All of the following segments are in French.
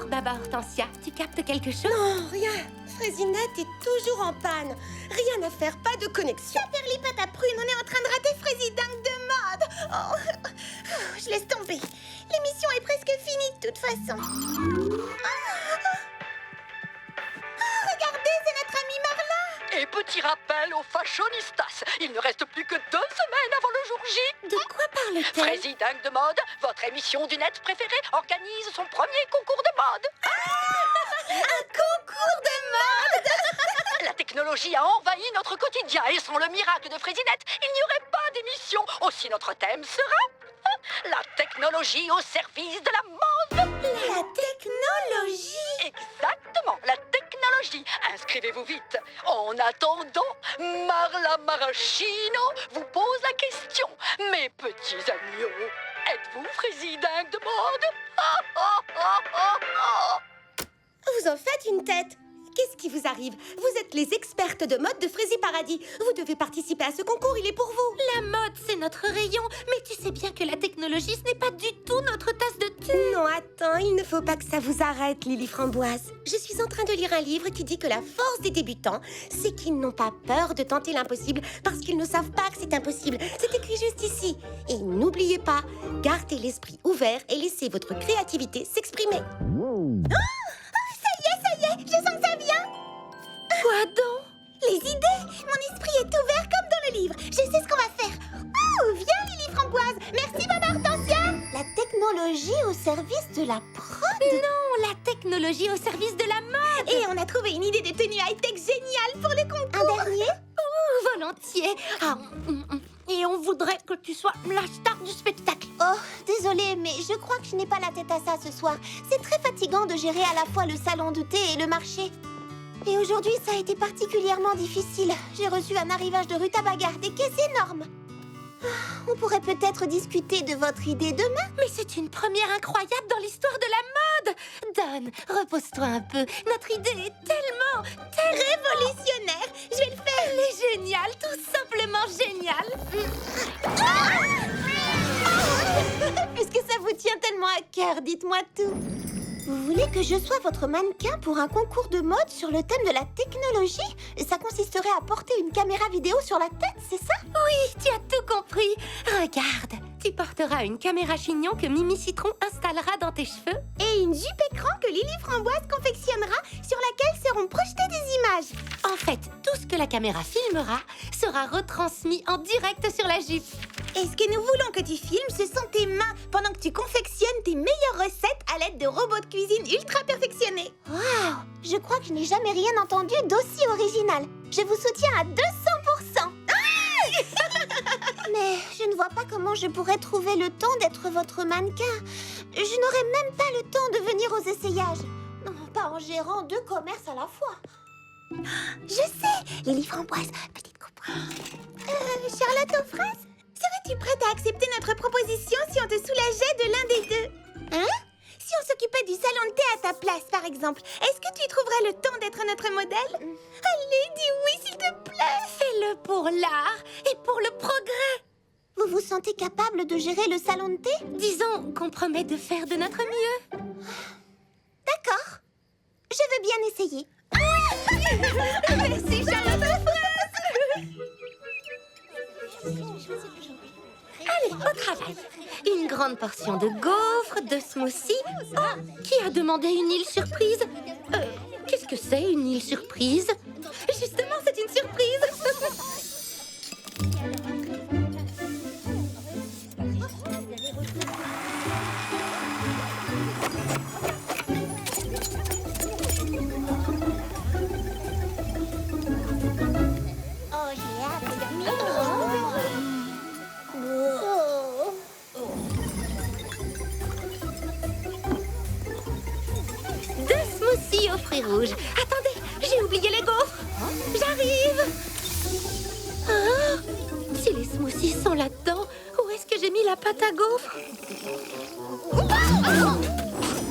Baba Hortensia, tu captes quelque chose? Non, rien. Fraisinette est toujours en panne. Rien à faire, pas de connexion. Saperlipate à prune, on est en train de rater Fraisidingue de mode. Oh, je laisse tomber. L'émission est presque finie de toute façon. Regardez, c'est notre ami Marla. Et petit rappel aux fashionistas, il ne reste plus que 2 semaines avant le jour J. De quoi parle-t-elle? Fraisidingue de mode, votre émission du net préférée, organise son premier concours de mode. Un concours de mode. La technologie a envahi notre quotidien et sans le miracle de Fraisinette, il n'y aurait pas d'émission. Aussi notre thème sera la technologie au service de la mode. La technologie. Exactement, la technologie. Inscrivez-vous vite. En attendant, Marla Maraschino vous pose la question. Mes petits agneaux, êtes-vous Fraisidingue de mode? Vous en faites une tête. Qu'est-ce qui vous arrive? Vous êtes les expertes de mode de Frési Paradis. Vous devez participer à ce concours, il est pour vous. La mode, c'est notre rayon. Mais tu sais bien que la technologie, ce n'est pas du tout notre tasse de thé. Non, attends, il ne faut pas que ça vous arrête, Lily Framboise. Je suis en train de lire un livre qui dit que la force des débutants, c'est qu'ils n'ont pas peur de tenter l'impossible parce qu'ils ne savent pas que c'est impossible. C'est écrit juste ici. Et n'oubliez pas, gardez l'esprit ouvert et laissez votre créativité s'exprimer. Ça y est, je sens que ça vient. Quoi donc? Les idées. Mon esprit est ouvert comme dans le livre. Je sais ce qu'on va faire. Oh, viens Lily Framboise. Merci Baba Hortensia. La technologie au service de la prod. Non, la technologie au service de la mode. Et on a trouvé une idée de tenue high-tech géniale pour le concours. Un dernier? Volontiers. Et on voudrait que tu sois la star du spectacle. Oh, désolée, mais je crois que je n'ai pas la tête à ça ce soir. C'est très fatigant de gérer à la fois le salon de thé et le marché. Et aujourd'hui, ça a été particulièrement difficile. J'ai reçu un arrivage de rutabaga, des caisses énormes. On pourrait peut-être discuter de votre idée demain. Mais c'est une première incroyable dans l'histoire de la mode. Don, repose-toi un peu. Notre idée est tellement Révolutionnaire. Je vais le faire. Elle est géniale, tout simplement géniale. Puisque ça vous tient tellement à cœur, dites-moi tout. Vous voulez que je sois votre mannequin pour un concours de mode sur le thème de la technologie? Ça consisterait à porter une caméra vidéo sur la tête, c'est ça? Oui, tu as tout compris. Regarde, tu porteras une caméra chignon que Mimi Citron installera dans tes cheveux. Et une jupe écran que Lily Framboise confectionnera sur laquelle seront projetées des images. En fait, tout ce que la caméra filmera sera retransmis en direct sur la jupe. Et ce que nous voulons que tu filmes, ce sont tes mains pendant que tu confectionnes tes meilleures recettes à l'aide de robots de cuisine ultra perfectionnés. Waouh! Je crois que je n'ai jamais rien entendu d'aussi original. Je vous soutiens à 200%. Mais je ne vois pas comment je pourrais trouver le temps d'être votre mannequin. Je n'aurais même pas le temps de venir aux essayages. Non, pas en gérant 2 commerces à la fois. Je sais! Lily Framboise, petite coupe. Charlotte aux fraises? Serais-tu prête à accepter notre proposition si on te soulageait de l'un des deux? Hein? Si on s'occupait du salon de thé à ta place, par exemple, est-ce que tu trouverais le temps d'être notre modèle? Allez, dis oui, s'il te plaît! Fais-le pour l'art et pour le progrès. Vous vous sentez capable de gérer le salon de thé? Disons qu'on promet de faire de notre mieux. D'accord. Je veux bien essayer. Merci, Charlotte aux fraises. Allez, au travail. Une grande portion de gaufres, de smoothie. Oh, qui a demandé une île surprise? Qu'est-ce que c'est, une île surprise? Justement, c'est une surprise. Oh, j'ai hâte. Deux smoothies aux fruits rouges. Attendez, j'ai oublié les gaufres. J'arrive. Ah, si les smoothies sont là-dedans, où est-ce que j'ai mis la pâte à gaufres?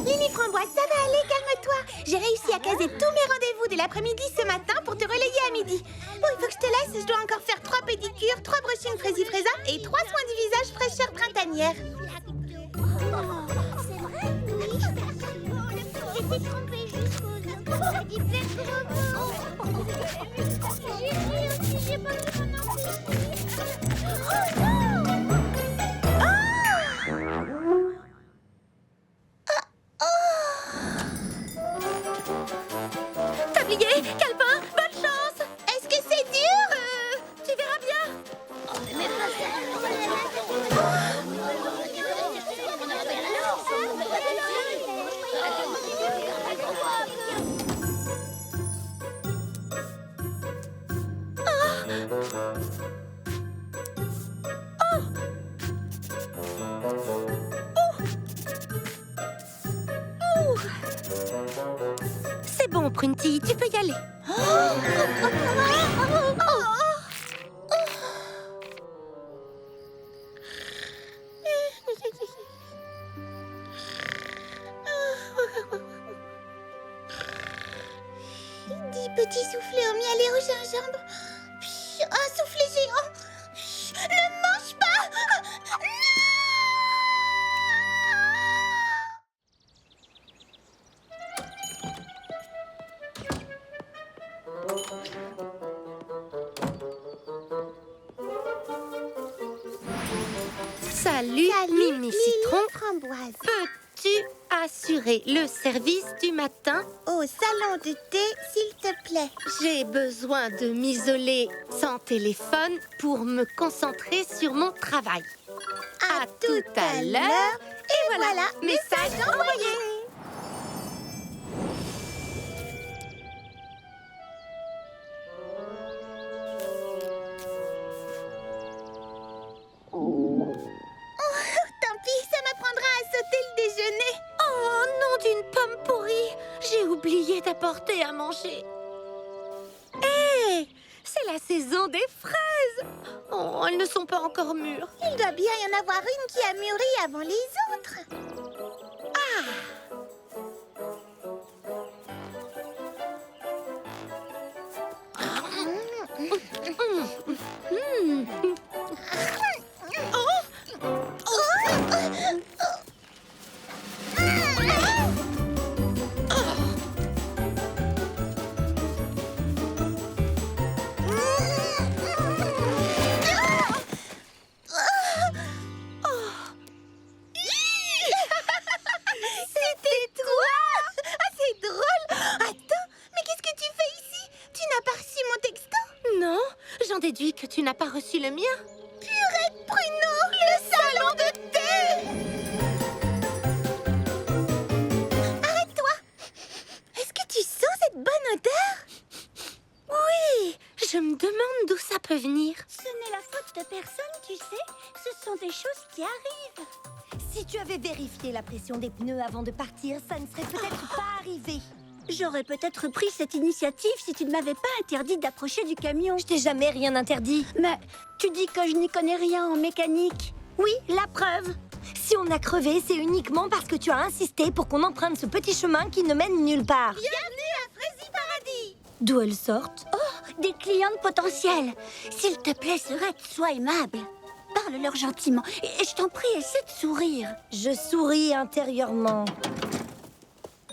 Lily Framboise, ça va aller, calme-toi. J'ai réussi à caser tous mes rendez-vous de l'après-midi ce matin pour te relayer à midi. Bon, il faut que je te laisse, je dois encore faire 3 pédicures, 3 brushings Fraisi-Fraisa et 3 soins du visage fraîcheur printanière. C'est vrai? Oui. essayé. Calvin, bonne chance. Est-ce que c'est dur? Tu verras bien. C'est bon, Prunty, tu peux y aller. Des petits soufflets au miel et au gingembre. Un soufflet géant. Ne mange pas. Salut, Mimi Citron. Framboise. Peux-tu assurer le service du matin? Au salon de thé, s'il te plaît. J'ai besoin de m'isoler sans téléphone pour me concentrer sur mon travail. À tout à l'heure. Et voilà, message envoyé. Tant pis, ça m'apprendra à sauter le déjeuner. Oh, nom d'une pomme pourrie. J'ai oublié d'apporter à manger. Hé, c'est la saison des fraises. Oh, elles ne sont pas encore mûres. Il doit bien y en avoir une qui a mûri avant les autres. C'était toi! Ah, c'est drôle! Attends, mais qu'est-ce que tu fais ici? Tu n'as pas reçu mon texto? Non, j'en déduis que tu n'as pas reçu le mien. Purée de pruneaux! Le salon de thé! Arrête-toi! Est-ce que tu sens cette bonne odeur? Oui, je me demande d'où ça peut venir. Ce n'est la faute de personne, tu sais. Ce sont des choses qui arrivent. Si tu avais vérifié la pression des pneus avant de partir, ça ne serait peut-être pas arrivé. J'aurais peut-être pris cette initiative si tu ne m'avais pas interdit d'approcher du camion. Je t'ai jamais rien interdit. Mais tu dis que je n'y connais rien en mécanique. Oui, la preuve. Si on a crevé, c'est uniquement parce que tu as insisté pour qu'on emprunte ce petit chemin qui ne mène nulle part. Bienvenue à Frézy Paradis! D'où elles sortent? Des clientes potentielles. S'il te plaît, Serette, sois aimable. Parle-leur gentiment. Et je t'en prie, essaie de sourire. Je souris intérieurement.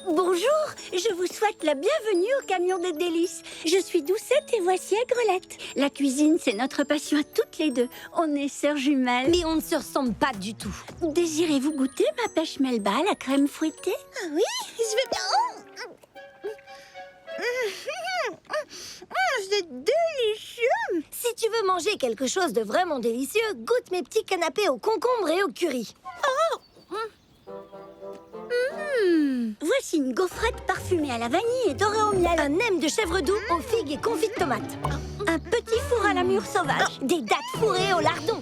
Bonjour, je vous souhaite la bienvenue au Camion des Délices. Je suis Doucette et voici Aigrelette. La cuisine, c'est notre passion à toutes les deux. On est sœurs jumelles. Mais on ne se ressemble pas du tout. Désirez-vous goûter ma pêche melba à la crème fouettée? Ah oui, je vais bien... C'est délicieux! Si tu veux manger quelque chose de vraiment délicieux, goûte mes petits canapés au concombre et au curry. Voici une gaufrette parfumée à la vanille et dorée au miel. Un nem de chèvre doux aux figues et confit de tomates. Un petit four à la mûre sauvage. Des dattes fourrées au lardon.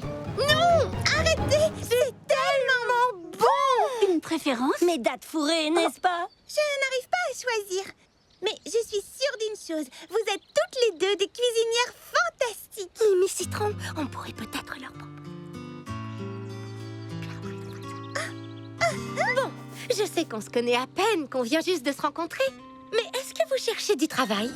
Arrêtez! C'est tellement bon! Une préférence? Mes dattes fourrées, n'est-ce pas? Je n'arrive pas à choisir. Mais je suis sûre d'une chose. Vous êtes toutes les deux des cuisinières fantastiques. Mimi Citron, on pourrait peut-être leur proposer. Bon, je sais qu'on se connaît à peine, qu'on vient juste de se rencontrer. Mais est-ce que vous cherchez du travail?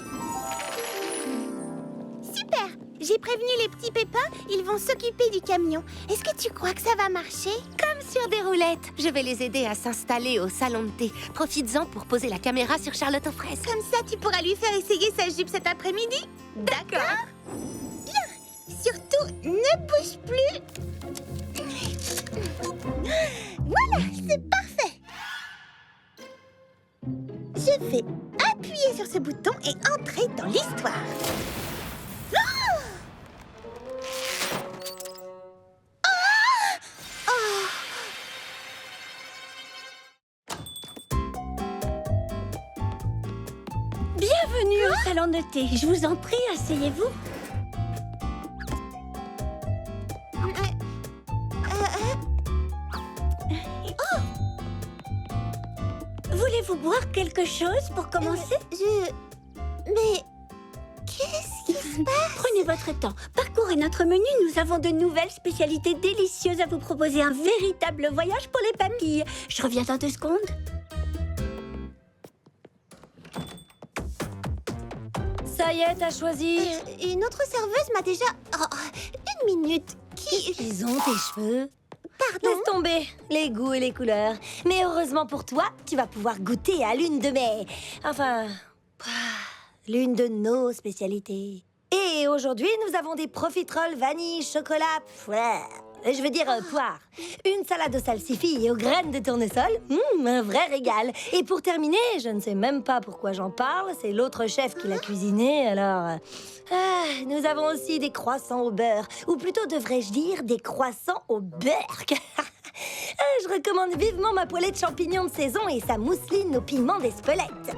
Super! J'ai prévenu les petits pépins, ils vont s'occuper du camion. Est-ce que tu crois que ça va marcher? Comme sur des roulettes. Je vais les aider à s'installer au salon de thé. Profites-en pour poser la caméra sur Charlotte aux fraises. Comme ça, tu pourras lui faire essayer sa jupe cet après-midi? D'accord. Bien! Surtout, ne bouge plus! Voilà, c'est parfait! Je je vais appuyer sur ce bouton et entrer dans l'histoire. Bienvenue au salon de thé. Je vous en prie, asseyez-vous. Voulez-vous boire quelque chose pour commencer? Mais qu'est-ce qui se passe? Prenez votre temps. Parcourez notre menu. Nous avons de nouvelles spécialités délicieuses à vous proposer. Un véritable voyage pour les papilles. Je reviens dans 2 secondes. Ça y est, t'as choisi. Une autre serveuse m'a déjà... Oh, 1 minute. Ils ont tes cheveux. Pardon? Laisse tomber les goûts et les couleurs. Mais heureusement pour toi, tu vas pouvoir goûter à l'une de mes... Enfin... l'une de nos spécialités. Et aujourd'hui, nous avons des profiteroles vanille, chocolat... Je veux dire poire. Une salade aux salsifis et aux graines de tournesol. Un vrai régal. Et pour terminer, je ne sais même pas pourquoi j'en parle. C'est l'autre chef qui l'a cuisiné, alors... nous avons aussi des croissants au beurre. Ou plutôt, devrais-je dire, des croissants au beurre. Je recommande vivement ma poêlée de champignons de saison et sa mousseline au piment d'Espelette.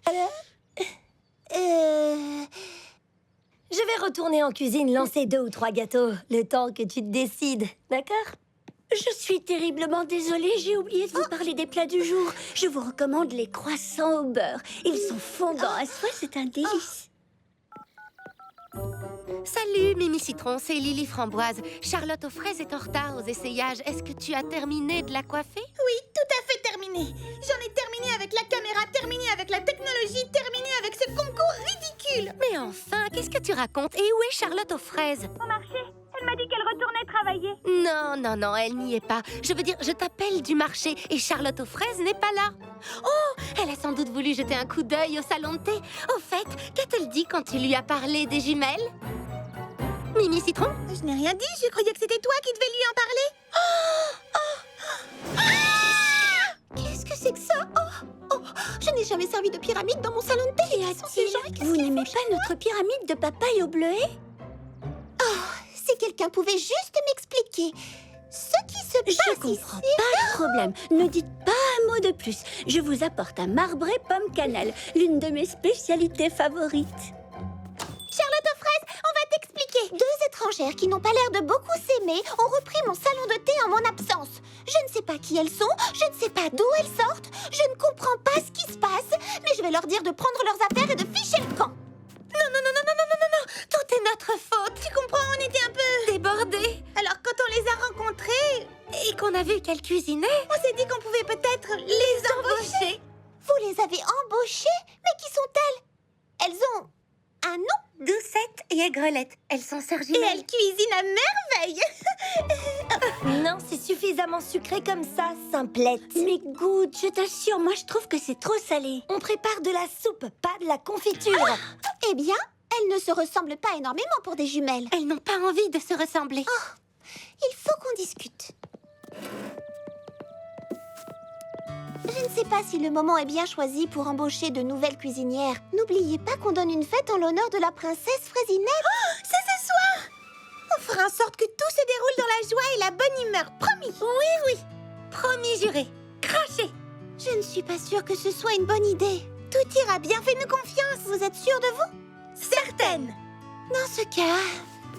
Alors Je vais retourner en cuisine lancer 2 ou 3 gâteaux, le temps que tu te décides, d'accord? Je suis terriblement désolée, j'ai oublié de vous parler des plats du jour. Je vous recommande les croissants au beurre. Ils sont fondants à souhait, c'est un délice. Salut, Mimi Citron, c'est Lily Framboise. Charlotte aux fraises est en retard aux essayages. Est-ce que tu as terminé de la coiffer? Oui, tout à fait terminé. J'en ai terminé avec la caméra, terminé avec la technologie, terminé avec ce concours ridicule. Mais enfin, qu'est-ce que tu racontes? Et où est Charlotte aux fraises? Au marché, elle m'a dit qu'elle retournait travailler. Non, elle n'y est pas. Je veux dire, je t'appelle du marché et Charlotte aux fraises n'est pas là. Oh, elle a sans doute voulu jeter un coup d'œil au salon de thé. Au fait, qu'a-t-elle dit quand tu lui as parlé des jumelles? Mimi Citron? Je n'ai rien dit, je croyais que c'était toi qui devais lui en parler. Qu'est-ce que c'est que ça? Je n'ai jamais servi de pyramide dans mon salon de thé. Qu'y a-t-il? Vous n'aimez pas notre pyramide de papaye au bleuet? Si quelqu'un pouvait juste m'expliquer ce qui se passe Je comprends pas le problème. Ne dites pas un mot de plus. Je vous apporte un marbré pomme cannelle, l'une de mes spécialités favorites. Charlotte aux fraises, on va t'expliquer. 2 étrangères qui n'ont pas l'air de beaucoup s'aimer ont repris mon salon de thé en mon absence. Je ne sais pas qui elles sont, je ne sais pas d'où elles sortent, je ne comprends pas ce qui se passe, mais je vais leur dire de prendre leurs affaires et de ficher le camp. Non, tout est notre faute. Tu comprends, on était un peu... Débordés. Alors quand on les a rencontrées, Et qu'on a vu qu'elle cuisinait. on s'est dit qu'on pouvait peut-être les embaucher. Vous les avez embauchées? Mais qui sont-elles? Elles ont un nom? Doucette et Aigrelette. Elles sont sœurs Et jumelles. elles cuisinent à merveille. Non, c'est suffisamment sucré comme ça, simplette. Mais goûte, je t'assure, moi je trouve que c'est trop salé. On prépare de la soupe, pas de la confiture. Eh bien, elles ne se ressemblent pas énormément pour des jumelles. Elles n'ont pas envie de se ressembler. Il faut qu'on discute. Je ne sais pas si le moment est bien choisi pour embaucher de nouvelles cuisinières. N'oubliez pas qu'on donne une fête en l'honneur de la princesse Fraisinette. C'est ce soir. On fera en sorte que tout se déroule dans la joie et la bonne humeur, promis. Oui. Promis juré. Crachez. Je ne suis pas sûre que ce soit une bonne idée. Tout ira bien, fais-nous confiance. Vous êtes sûre de vous? Certaine. Dans ce cas,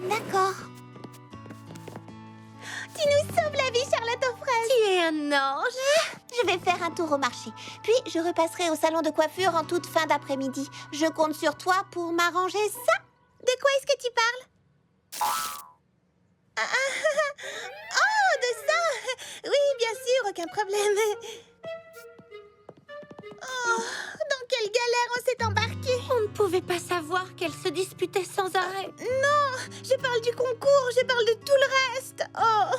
d'accord. Tu nous sauves la vie, Charlotte aux fraises. Tu es un ange. Je vais faire un tour au marché. Puis, je repasserai au salon de coiffure en toute fin d'après-midi. Je compte sur toi pour m'arranger ça. De quoi est-ce que tu parles? Oh, de ça. Oui, bien sûr, aucun problème. Oh, dans quelle galère on s'est embarqué. On ne pouvait pas savoir qu'elles se disputaient sans arrêt. Non, je parle du concours, je parle de tout le reste. Oh,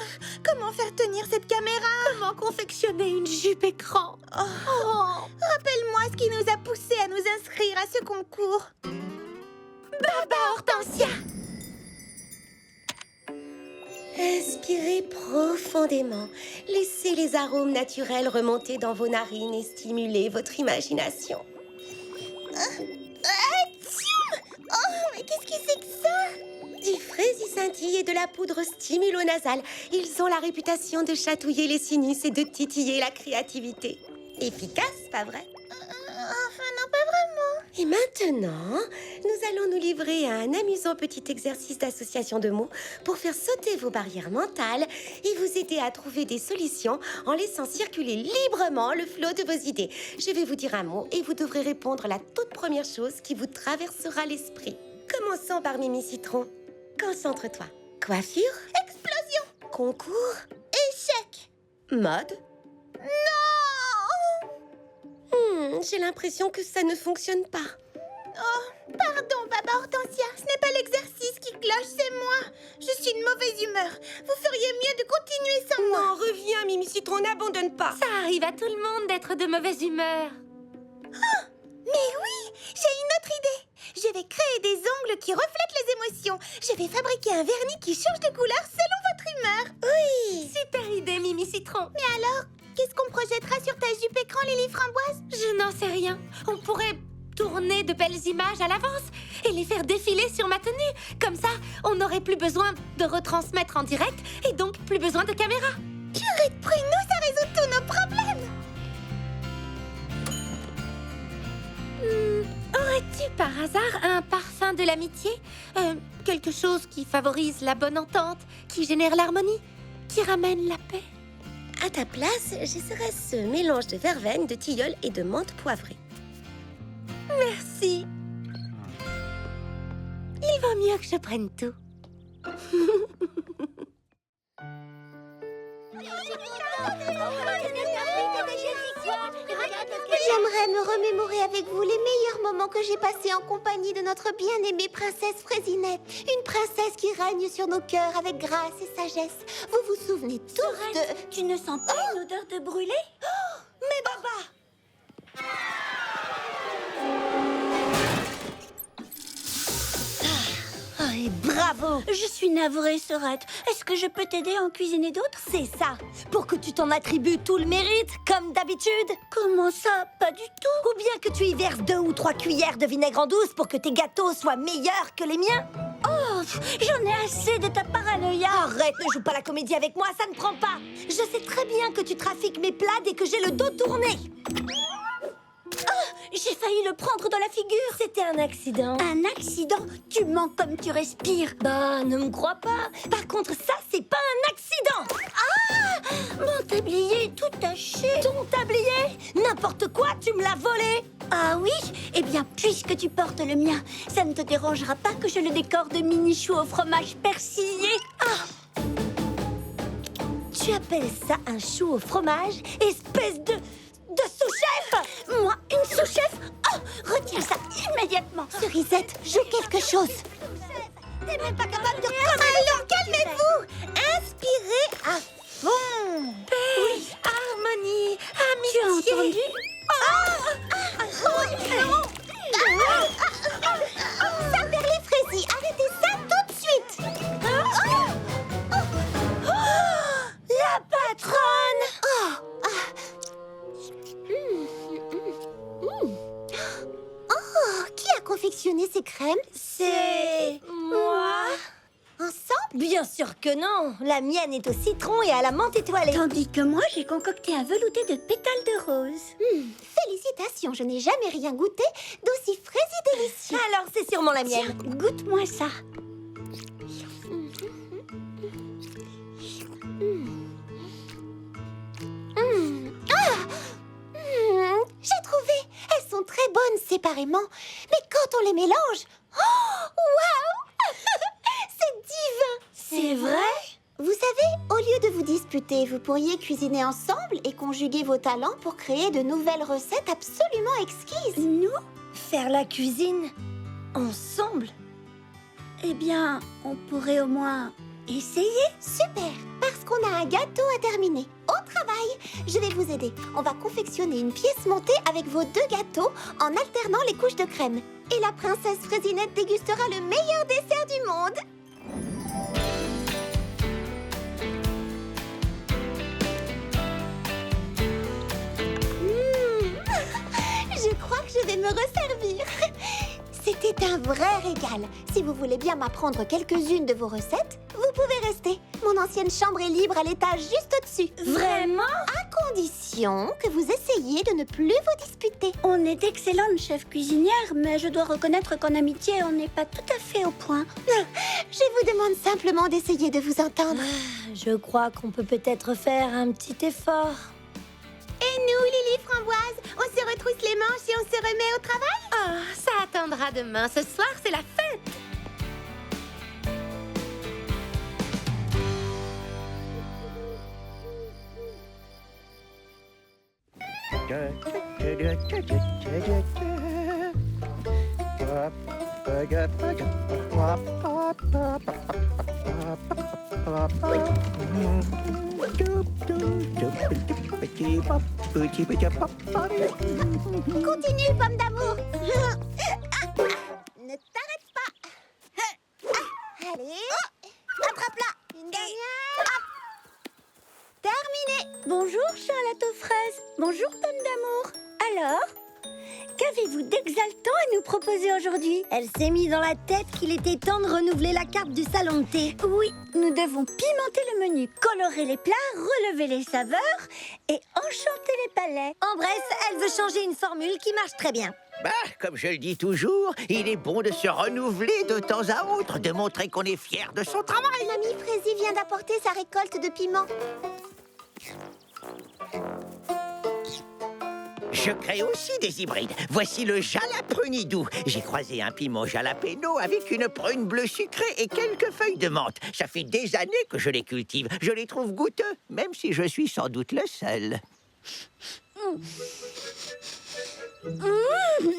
comment faire tenir cette caméra? Comment confectionner une jupe écran? Rappelle-moi ce qui nous a poussés à nous inscrire à ce concours. Baba Hortensia. Inspirez profondément. Laissez les arômes naturels remonter dans vos narines et stimuler votre imagination. Oh, mais qu'est-ce que c'est que ça? Du fraisier scintille et de la poudre stimulo-nasale. Ils ont la réputation de chatouiller les sinus et de titiller la créativité. Efficace, pas vrai? Enfin, non, pas vraiment. Et maintenant, nous allons nous livrer à un amusant petit exercice d'association de mots pour faire sauter vos barrières mentales et vous aider à trouver des solutions en laissant circuler librement le flot de vos idées. Je vais vous dire un mot et vous devrez répondre à la toute première chose qui vous traversera l'esprit. Commençons par Mimi Citron. Concentre-toi. Coiffure? Explosion. Concours? Échec. Mode? Non. J'ai l'impression que ça ne fonctionne pas. Oh, pardon, Baba Hortensia. Ce n'est pas l'exercice qui cloche, c'est moi. Je suis de mauvaise humeur. Vous feriez mieux de continuer sans moi. Non, reviens, Mimi Citron, n'abandonne pas. Ça arrive à tout le monde d'être de mauvaise humeur. Mais oui, j'ai une autre idée. Je vais créer des ongles qui reflètent les émotions. Je vais fabriquer un vernis qui change de couleur selon votre humeur. Oui. Super idée, Mimi Citron. Mais alors, qu'est-ce qu'on projettera sur ta jupe écran, Lily Framboise? Je n'en sais rien. On pourrait tourner de belles images à l'avance et les faire défiler sur ma tenue. Comme ça, on n'aurait plus besoin de retransmettre en direct et donc plus besoin de caméra. Purée de pruneaux, ça résout tous nos problèmes. Aurais-tu par hasard un parfum de l'amitié? Quelque chose qui favorise la bonne entente, qui génère l'harmonie, qui ramène la paix? À ta place, j'essaierai ce mélange de verveine, de tilleul et de menthe poivrée. Merci. Il vaut mieux que je prenne tout. J'aimerais me remémorer avec vous les meilleurs moments que j'ai passés en compagnie de notre bien-aimée princesse Fraisinette. Une princesse qui règne sur nos cœurs avec grâce et sagesse. Vous vous souvenez tous de... Tu ne sens pas une odeur de brûlé? Mais Baba! Ah, et bravo! Je suis navrée, Sorette. Est-ce que je peux t'aider à en cuisiner d'autres? C'est ça, pour que tu t'en attribues tout le mérite, comme d'habitude. Comment ça? Pas du tout. Ou bien que tu y verses 2 ou 3 cuillères de vinaigre en douce pour que tes gâteaux soient meilleurs que les miens. Oh, j'en ai assez de ta paranoïa. Arrête, ne joue pas la comédie avec moi, ça ne prend pas. Je sais très bien que tu trafiques mes plats dès que j'ai le dos tourné. J'ai failli le prendre dans la figure. C'était un accident. Un accident? Tu mens comme tu respires. Bah, ne me crois pas. Par contre, ça, c'est pas un accident. Mon tablier est tout taché. Ton tablier? N'importe quoi, tu me l'as volé. Ah oui? Eh bien, puisque tu portes le mien, ça ne te dérangera pas que je le décore de mini-choux au fromage persillé. Tu appelles ça un chou au fromage? Espèce de sous-chef! Moi, une sous-chef? Oh, retire ça immédiatement. Cerisette, joue quelque chose. T'es même pas capable de... Alors, calmez-vous. Inspirez à fond. Paix, harmonie, Tu as amitié. entendu? Ça perd les fraisiers. Arrêtez ça tout de suite. La patronne! Qui a confectionné ces crèmes? C'est... moi? Ensemble? Bien sûr que non. La mienne est au citron et à la menthe étoilée. Tandis que moi, j'ai concocté un velouté de pétales de rose. Félicitations, je n'ai jamais rien goûté d'aussi frais et délicieux. Alors, c'est sûrement la mienne. Tiens, goûte-moi ça. J'ai trouvé. Elles sont très bonnes séparément. Mais quand on les mélange... Oh, waouh. C'est divin. C'est vrai? Vous savez, au lieu de vous disputer, vous pourriez cuisiner ensemble et conjuguer vos talents pour créer de nouvelles recettes absolument exquises. Nous? Faire la cuisine ensemble? Eh bien, on pourrait au moins essayer. Super, parce qu'on a un gâteau à terminer. Au travail, je vais vous aider. On va confectionner une pièce montée avec vos 2 gâteaux en alternant les couches de crème. Et la princesse Fraisinette dégustera le meilleur dessert du monde. me resservir. C'était un vrai régal. Si vous voulez bien m'apprendre quelques-unes de vos recettes, vous pouvez rester. Mon ancienne chambre est libre à l'étage juste au-dessus. Vraiment? À condition que vous essayiez de ne plus vous disputer. On est d'excellentes chefs cuisinières, mais je dois reconnaître qu'en amitié, on n'est pas tout à fait au point. Je vous demande simplement d'essayer de vous entendre. Je crois qu'on peut peut-être faire un petit effort. Et nous, Lily Framboise, on se retrousse les manches et on se remet au travail? Oh, ça attendra demain. Ce soir, c'est la fête. Continue, pomme d'amour. Ne t'arrête pas. Allez, attrape-la. Une dernière. Terminé. Bonjour, Charlotte aux fraises. Bonjour, pomme d'amour. Alors, qu'avez-vous d'exaltant à nous proposer aujourd'hui? Elle s'est mise dans la tête qu'il était temps de renouveler la carte du salon de thé. Oui, nous devons pimenter le menu, colorer les plats, relever les saveurs et enchanter les palais. En bref, elle veut changer une formule qui marche très bien. Bah, comme je le dis toujours, il est bon de se renouveler de temps à autre, de montrer qu'on est fier de son travail. Mamie Frézy vient d'apporter sa récolte de piments. Je crée aussi des hybrides. Voici le jalaprunidou. J'ai croisé un piment jalapeno avec une prune bleue sucrée et quelques feuilles de menthe. Ça fait des années que je les cultive. Je les trouve goûteux, même si je suis sans doute le seul.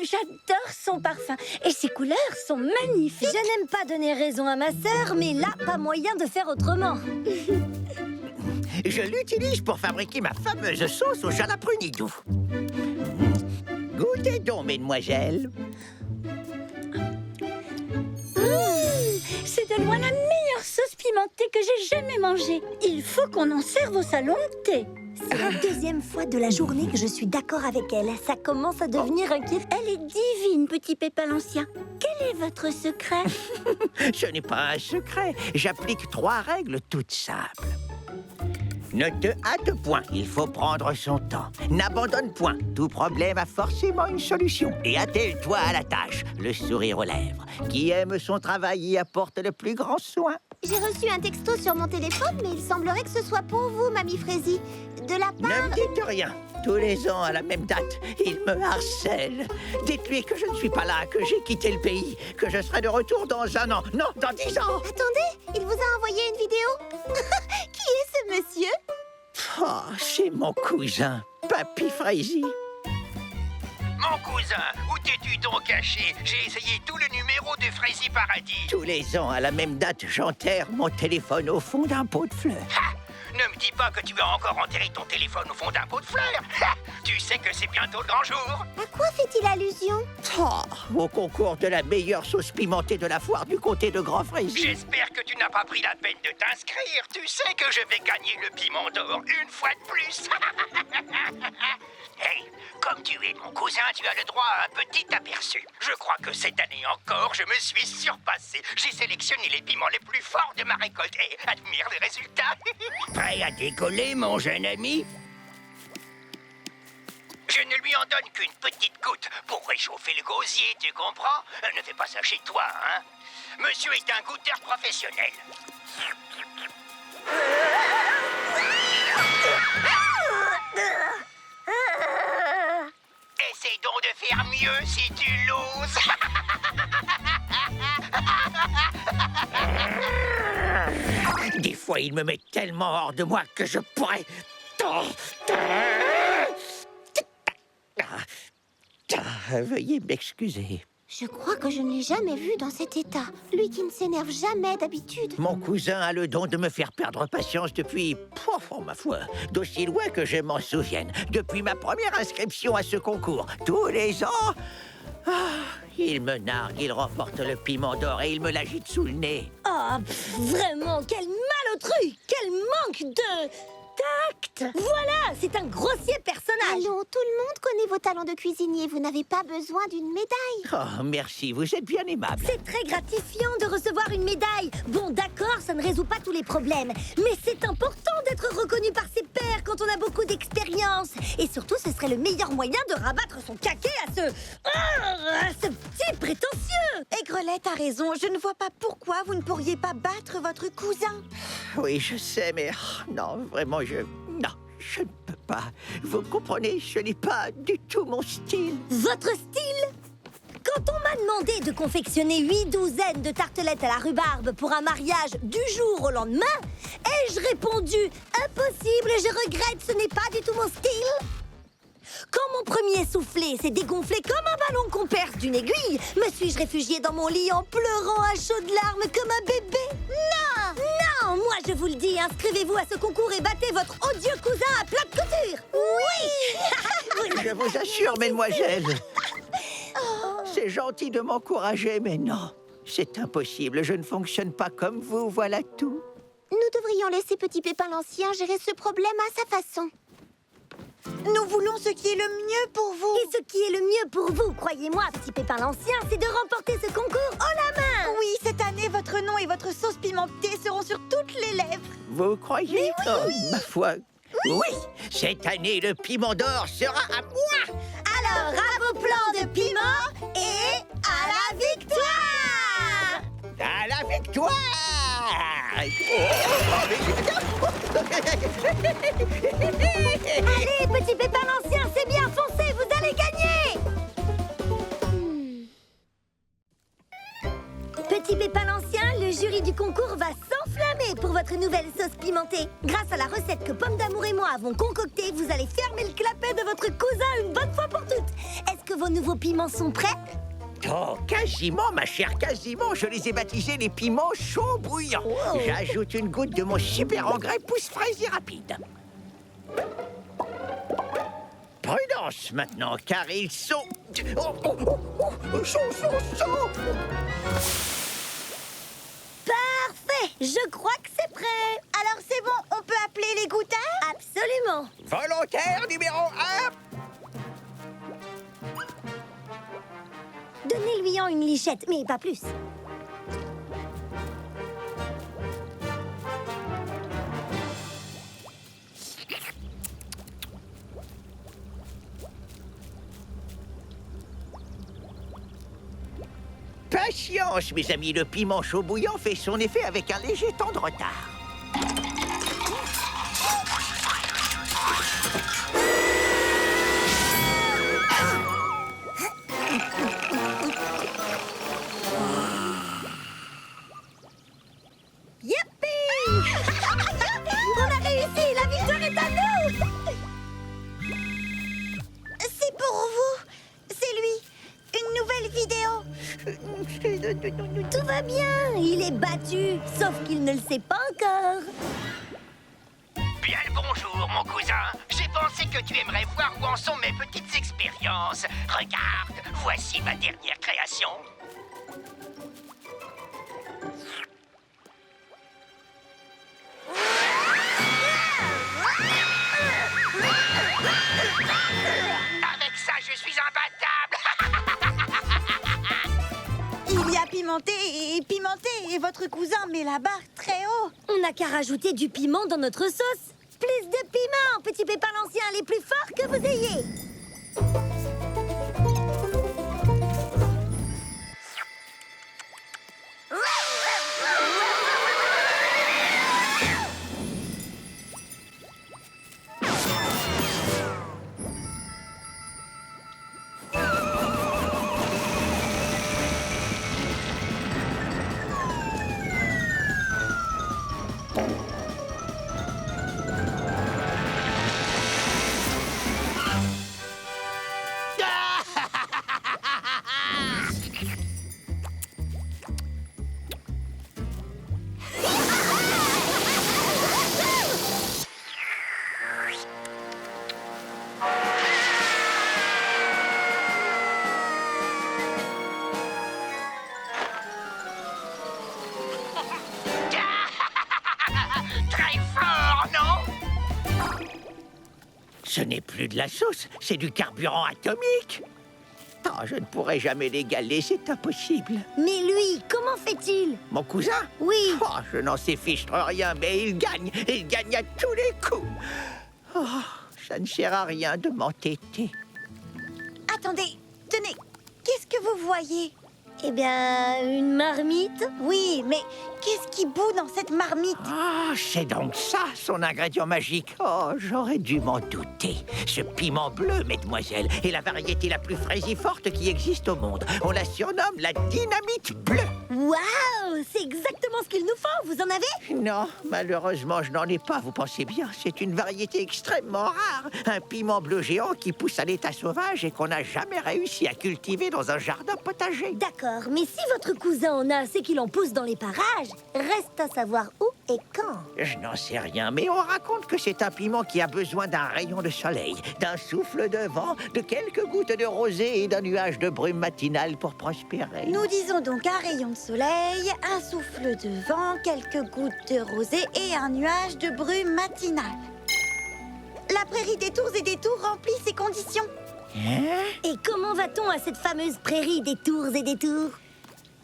J'adore son parfum et ses couleurs sont magnifiques. Je n'aime pas donner raison à ma sœur, mais là, pas moyen de faire autrement. Je l'utilise pour fabriquer ma fameuse sauce au jalaprunidou. Goûtez donc, mesdemoiselles. C'est de loin la meilleure sauce pimentée que j'ai jamais mangée. Il faut qu'on en serve au salon de thé. C'est la deuxième fois de la journée que je suis d'accord avec elle. Ça commence à devenir inquiétant. Elle est divine, petit Pépin l'Ancien. Quel est votre secret? Ce n'est pas un secret. J'applique 3 règles toutes simples. Ne te hâte point, il faut prendre son temps. N'abandonne point, tout problème a forcément une solution. Et attelle-toi à la tâche, le sourire aux lèvres. Qui aime son travail y apporte le plus grand soin. J'ai reçu un texto sur mon téléphone, mais il semblerait que ce soit pour vous, Mamie Frézy. De la Ne part... me dites rien. Tous les ans, à la même date, il me harcèle. Dites-lui que je ne suis pas là, que j'ai quitté le pays, que je serai de retour dans 1 an. Non, dans 10 ans. Attendez, il vous a envoyé une vidéo. Qui est ce monsieur? Oh, c'est mon cousin, Papy Frézy. Mon cousin, où t'es-tu donc caché? J'ai essayé tout le numéro de Frézy Paradis. Tous les ans, à la même date, j'enterre mon téléphone au fond d'un pot de fleurs. Ha! Ne me dis pas que tu as encore enterré ton téléphone au fond d'un pot de fleurs. Ha! Tu sais que c'est bientôt le grand jour. À quoi fait-il allusion? Oh, au concours de la meilleure sauce pimentée de la foire du comté de Grand Frézy. J'espère que tu n'as pas pris la peine de t'inscrire. Tu sais que je vais gagner le piment d'or une fois de plus. Hey, comme tu es mon cousin, tu as le droit à un petit aperçu. Je crois que cette année encore, je me suis surpassé. J'ai sélectionné les piments les plus forts de ma récolte et admire les résultats. Prêt à décoller, mon jeune ami? Je ne lui en donne qu'une petite goutte pour réchauffer le gosier, tu comprends? Ne fais pas ça chez toi, hein? Monsieur est un goûteur professionnel. Essaye donc de faire mieux si tu l'oses. Des fois, il me met tellement hors de moi que je pourrais... Veuillez m'excuser. Je crois que je ne l'ai jamais vu dans cet état. Lui qui ne s'énerve jamais d'habitude. Mon cousin a le don de me faire perdre patience depuis, ma foi, d'aussi loin que je m'en souvienne. Depuis ma première inscription à ce concours, tous les ans, il me nargue, il remporte le piment d'or et il me l'agite sous le nez. Oh, vraiment, quel malotru! Quel manque de... tact! Voilà, c'est un grossier personne personnage. Allons, tout le monde connaît vos talents de cuisinier. Vous n'avez pas besoin d'une médaille. Oh, merci, vous êtes bien aimable. C'est très gratifiant de recevoir une médaille. Bon, d'accord, ça ne résout pas tous les problèmes. Mais c'est important d'être reconnu par ses pairs quand on a beaucoup d'expérience. Et surtout, ce serait le meilleur moyen de rabattre son caquet à ce petit prétentieux. Aigrelette a raison. Je ne vois pas pourquoi vous ne pourriez pas battre votre cousin. Oui, je sais, mais non, vraiment, non, je ne peux pas. Vous comprenez, ce n'est pas du tout mon style. Votre style? Quand on m'a demandé de confectionner 8 douzaines de tartelettes à la rhubarbe pour un mariage du jour au lendemain, ai-je répondu « Impossible, je regrette, ce n'est pas du tout mon style ». Quand mon premier soufflé s'est dégonflé comme un ballon qu'on perce d'une aiguille, me suis-je réfugiée dans mon lit en pleurant à chaudes larmes comme un bébé? Non! Non! Moi, je vous le dis, inscrivez-vous à ce concours et battez votre odieux cousin à plat de couture! Oui! Je vous assure, mesdemoiselles. C'est gentil de m'encourager, mais non, c'est impossible. Je ne fonctionne pas comme vous, voilà tout. Nous devrions laisser Petit Pépin l'Ancien gérer ce problème à sa façon. Nous voulons ce qui est le mieux pour vous. Et ce qui est le mieux pour vous, croyez-moi, Petit Pépin l'Ancien, c'est de remporter ce concours haut la main! Oui, cette année, votre nom et votre sauce pimentée seront sur toutes les lèvres. Vous croyez? Ma foi, oui. Cette année, le piment d'or sera à moi. Alors, à vos plans de piment et à la victoire! À la victoire! Allez, Petit Pépin l'Ancien, c'est bien, foncez, vous allez gagner! Petit Pépin l'Ancien, le jury du concours va s'enflammer pour votre nouvelle sauce pimentée. Grâce à la recette que Pomme d'Amour et moi avons concoctée, vous allez fermer le clapet de votre cousin une bonne fois pour toutes. Est-ce que vos nouveaux piments sont prêts? Oh, quasiment, ma chère, quasiment. Je les ai baptisés les piments chauds bouillants. Wow. J'ajoute une goutte de mon super engrais pousse-fraise et rapide. Prudence maintenant, car ils sont... Chauds. Parfait, je crois que c'est prêt. Alors c'est bon, on peut appeler les goûteurs? Absolument. Volontaire numéro 1. Donnez-lui en une lichette, mais pas plus. Patience, mes amis, le piment chaud bouillant fait son effet avec un léger temps de retard. Youpi! On a réussi, la victoire est à nous! C'est pour vous. C'est lui. Une nouvelle vidéo. Tout va bien, il est battu, sauf qu'il ne le sait pas encore. Bien le bonjour, mon cousin. J'ai pensé que tu aimerais voir où en sont mes petites expériences. Regarde, voici ma dernière création. Avec ça, je suis imbattable. Il y a pimenté et votre cousin met la barre très haut. On n'a qu'à rajouter du piment dans notre sauce. Plus de piment, Petit Pépin l'Ancien, les plus forts que vous ayez. Ce n'est plus de la sauce, c'est du carburant atomique. Oh, je ne pourrai jamais l'égaler, c'est impossible. Mais lui, comment fait-il? Mon cousin? Oui. Oh, je n'en sais fichtre rien, mais il gagne à tous les coups. Oh, ça ne sert à rien de m'entêter. Attendez, tenez, qu'est-ce que vous voyez? Eh bien, une marmite? Oui, mais qu'est-ce qui bout dans cette marmite? Ah, c'est donc ça, son ingrédient magique. Oh, j'aurais dû m'en douter. Ce piment bleu, mesdemoiselles, est la variété la plus fraisiforte qui existe au monde. On la surnomme la dynamite bleue. Waouh, c'est exactement ce qu'il nous faut. Vous en avez? Non, malheureusement, je n'en ai pas, vous pensez bien. C'est une variété extrêmement rare. Un piment bleu géant qui pousse à l'état sauvage et qu'on n'a jamais réussi à cultiver dans un jardin potager. D'accord, mais si votre cousin en a assez qu'il en pousse dans les parages, reste à savoir où et quand. Je n'en sais rien, mais on raconte que c'est un piment qui a besoin d'un rayon de soleil, d'un souffle de vent, de quelques gouttes de rosée et d'un nuage de brume matinale pour prospérer. Nous disons donc un rayon de soleil, un souffle de vent, quelques gouttes de rosée et un nuage de brume matinale. La prairie des tours et des tours remplit ces conditions. Hein? Et comment va-t-on à cette fameuse prairie des tours et des tours?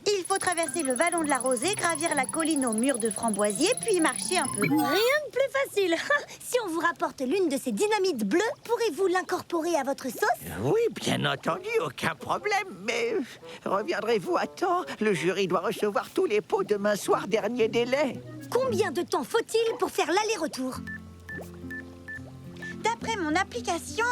Il faut traverser le vallon de la Rosée, gravir la colline au mur de framboisier, puis marcher un peu. Rien de plus facile. Si on vous rapporte l'une de ces dynamites bleues, pourrez-vous l'incorporer à votre sauce? Oui, bien entendu, aucun problème, mais reviendrez-vous à temps? Le jury doit recevoir tous les pots demain soir, dernier délai. Combien de temps faut-il pour faire l'aller-retour? D'après mon application,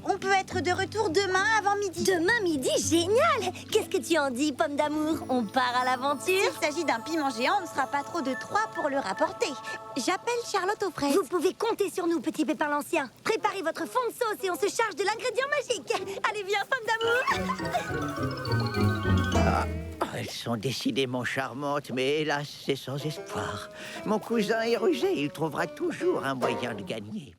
on peut être de retour demain avant midi. Demain midi, génial! Qu'est-ce que tu en dis, pomme d'amour? On part à l'aventure? S'il s'agit d'un piment géant, on ne sera pas trop de 3 pour le rapporter. J'appelle Charlotte aux fraises. Vous pouvez compter sur nous, petit pépin l'ancien. Préparez votre fond de sauce et on se charge de l'ingrédient magique. Allez, viens, pomme d'amour! Elles sont décidément charmantes, mais hélas, c'est sans espoir. Mon cousin est rusé, il trouvera toujours un moyen de gagner.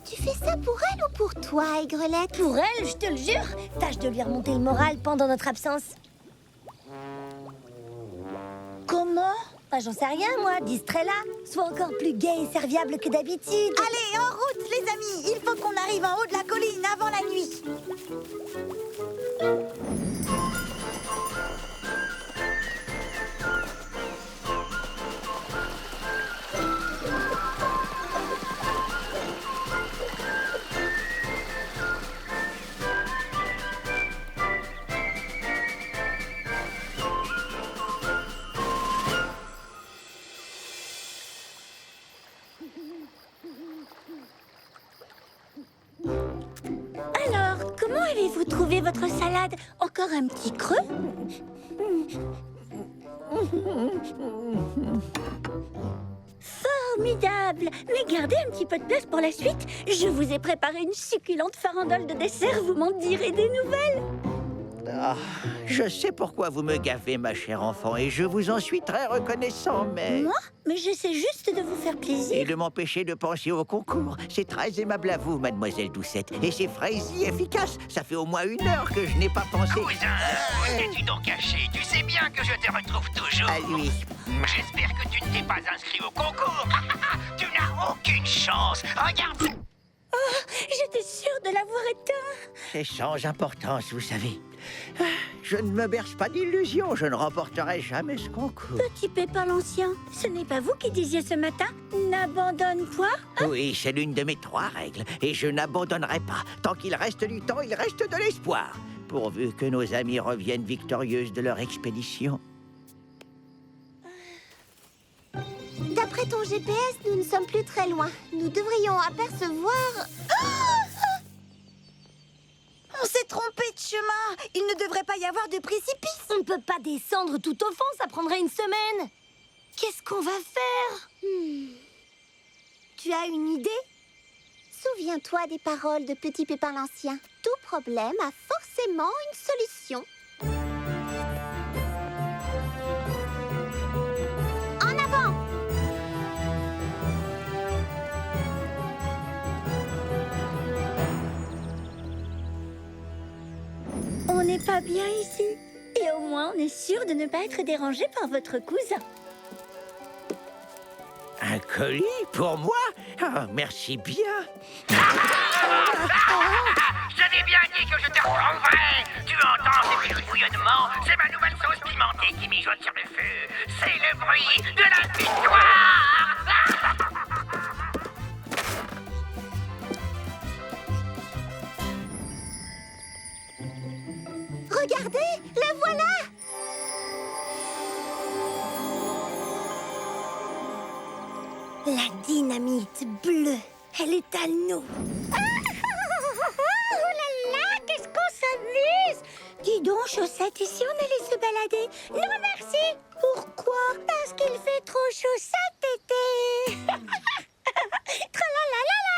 Tu fais ça pour elle ou pour toi, Aigrelette? Pour elle, je te le jure. Tâche de lui remonter le moral pendant notre absence. Comment? Ah, j'en sais rien, moi. Distrait-la. Sois encore plus gai et serviable que d'habitude. Allez, en route, les amis! Il faut qu'on arrive en haut de la colline avant la nuit. Alors, comment avez-vous trouvé votre salade? Encore un petit creux? Formidable! Mais gardez un petit peu de place pour la suite. Je vous ai préparé une succulente farandole de dessert. Vous m'en direz des nouvelles. Ah, je sais pourquoi vous me gavez, ma chère enfant, et je vous en suis très reconnaissant, mais... Moi? Mais j'essaie juste de vous faire Et plaisir. de m'empêcher de penser au concours. C'est très aimable à vous, mademoiselle Doucette. Et c'est frais et efficace. Ça fait au moins 1 heure que je n'ai pas pensé... Cousin, où t'es-tu donc caché? Tu sais bien que je te retrouve toujours. À lui. J'espère que tu ne t'es pas inscrit au concours. Tu n'as aucune chance. Regarde. J'étais sûre de l'avoir éteint. C'est sans importance, vous savez. Ah, je ne me berce pas d'illusions. Je ne remporterai jamais ce concours. Petit Pépin l'ancien, ce n'est pas vous qui disiez ce matin « N'abandonne point Oui, c'est l'une de mes 3 règles. Et je n'abandonnerai pas. Tant qu'il reste du temps, il reste de l'espoir. Pourvu que nos amis reviennent victorieuses de leur expédition. D'après ton GPS, nous ne sommes plus très loin. Nous devrions apercevoir... On s'est trompé de chemin. Il ne devrait pas y avoir de précipice. On ne peut pas descendre tout au fond, ça prendrait une semaine. Qu'est-ce qu'on va faire? Tu as une idée? Souviens-toi des paroles de Petit Pépin l'Ancien. Tout problème a forcément une solution. En avant! On n'est pas bien ici. Et au moins, on est sûr de ne pas être dérangé par votre cousin. Un colis pour moi? Oh, merci bien. Je t'ai bien dit que je te retrouverai. Tu entends ces petits bouillonnements? C'est ma nouvelle sauce pimentée qui mijote sur le feu. C'est le bruit de la victoire. Regardez, le voilà! La dynamite bleue, elle est à nous. Oh là là, qu'est-ce qu'on s'amuse! Dis donc, Chaussette, et si on allait se balader? Non, merci! Pourquoi? Parce qu'il fait trop chaud cet été! Tralalalala!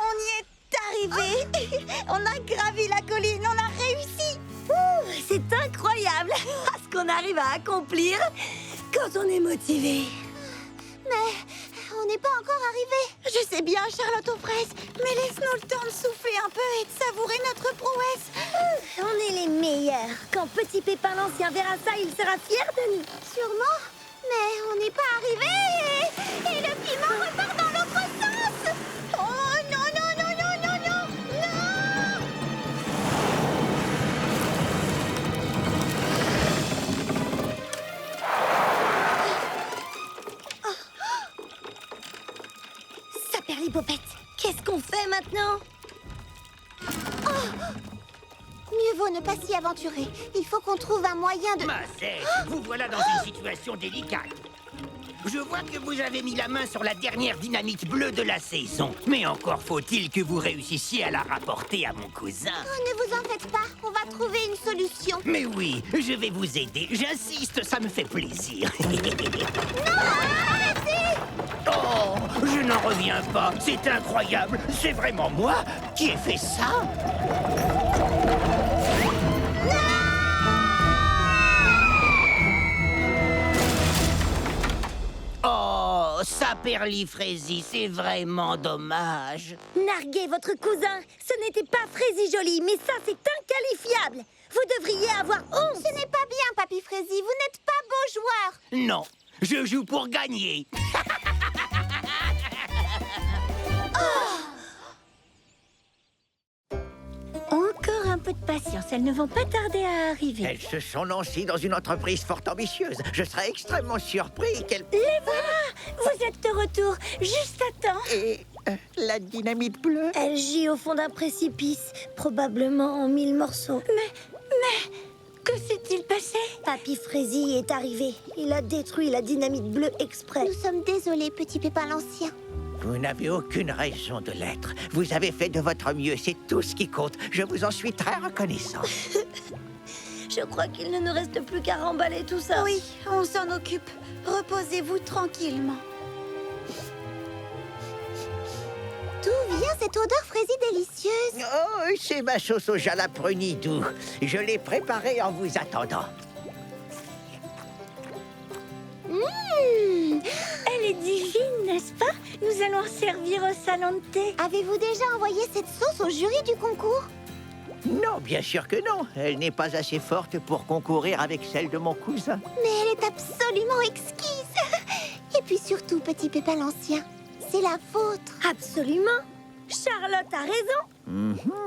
On y est arrivé. On a gravi la colline, on a réussi. Ouh, c'est incroyable ce qu'on arrive à accomplir quand on est motivé. Mais on n'est pas encore arrivé. Je sais bien, Charlotte aux fraises, mais laisse-nous le temps de souffler un peu et de savourer notre prouesse. On est les meilleurs. Quand Petit Pépin l'Ancien verra ça, il sera fier de nous. Sûrement. Mais on n'est pas arrivé. Et le piment repart dans l'autre sens. Oh non, non, non, non, non, non, non! Saperlipopette, qu'est-ce qu'on fait maintenant? Mieux vaut ne pas s'y aventurer. Il faut qu'on trouve un moyen de... Macette, vous voilà dans une situation délicate. Je vois que vous avez mis la main sur la dernière dynamite bleue de la saison. Mais encore faut-il que vous réussissiez à la rapporter à mon cousin. Oh, ne vous en faites pas. On va trouver une solution. Mais oui, je vais vous aider. J'insiste, ça me fait plaisir. Oh, je n'en reviens pas. C'est incroyable. C'est vraiment moi qui ai fait ça. Oh, Saperlifraisie, c'est vraiment dommage. Narguez votre cousin. Ce n'était pas Frézy Joli, mais ça, c'est inqualifiable. Vous devriez avoir honte. Ce n'est pas bien, Papy Frézy. Vous n'êtes pas beau joueur. Non, je joue pour gagner. Encore un peu de patience, elles ne vont pas tarder à arriver. Elles se sont lancées dans une entreprise fort ambitieuse. Je serais extrêmement surpris qu'elles... Les voilà! Vous êtes de retour, juste à temps. Et la dynamite bleue? Elle gît au fond d'un précipice, probablement en 1000 morceaux. Mais, que s'est-il passé? Papy Frézy est arrivé. Il a détruit la dynamite bleue exprès. Nous sommes désolés, Petit Pépin l'Ancien. Vous n'avez aucune raison de l'être. Vous avez fait de votre mieux, c'est tout ce qui compte. Je vous en suis très reconnaissant. Je crois qu'il ne nous reste plus qu'à remballer tout ça. Oui, on s'en occupe. Reposez-vous tranquillement. D'où vient cette odeur Frézy délicieuse? Oh, c'est ma sauce au jalaprenidou. Je l'ai préparée en vous attendant. Elle est divine, n'est-ce pas? Nous allons servir au salon de thé. Avez-vous déjà envoyé cette sauce au jury du concours? Non, bien sûr que non. Elle n'est pas assez forte pour concourir avec celle de mon cousin. Mais elle est absolument exquise. Et puis surtout, Petit Pépin l'Ancien, c'est la vôtre. Absolument. Charlotte a raison.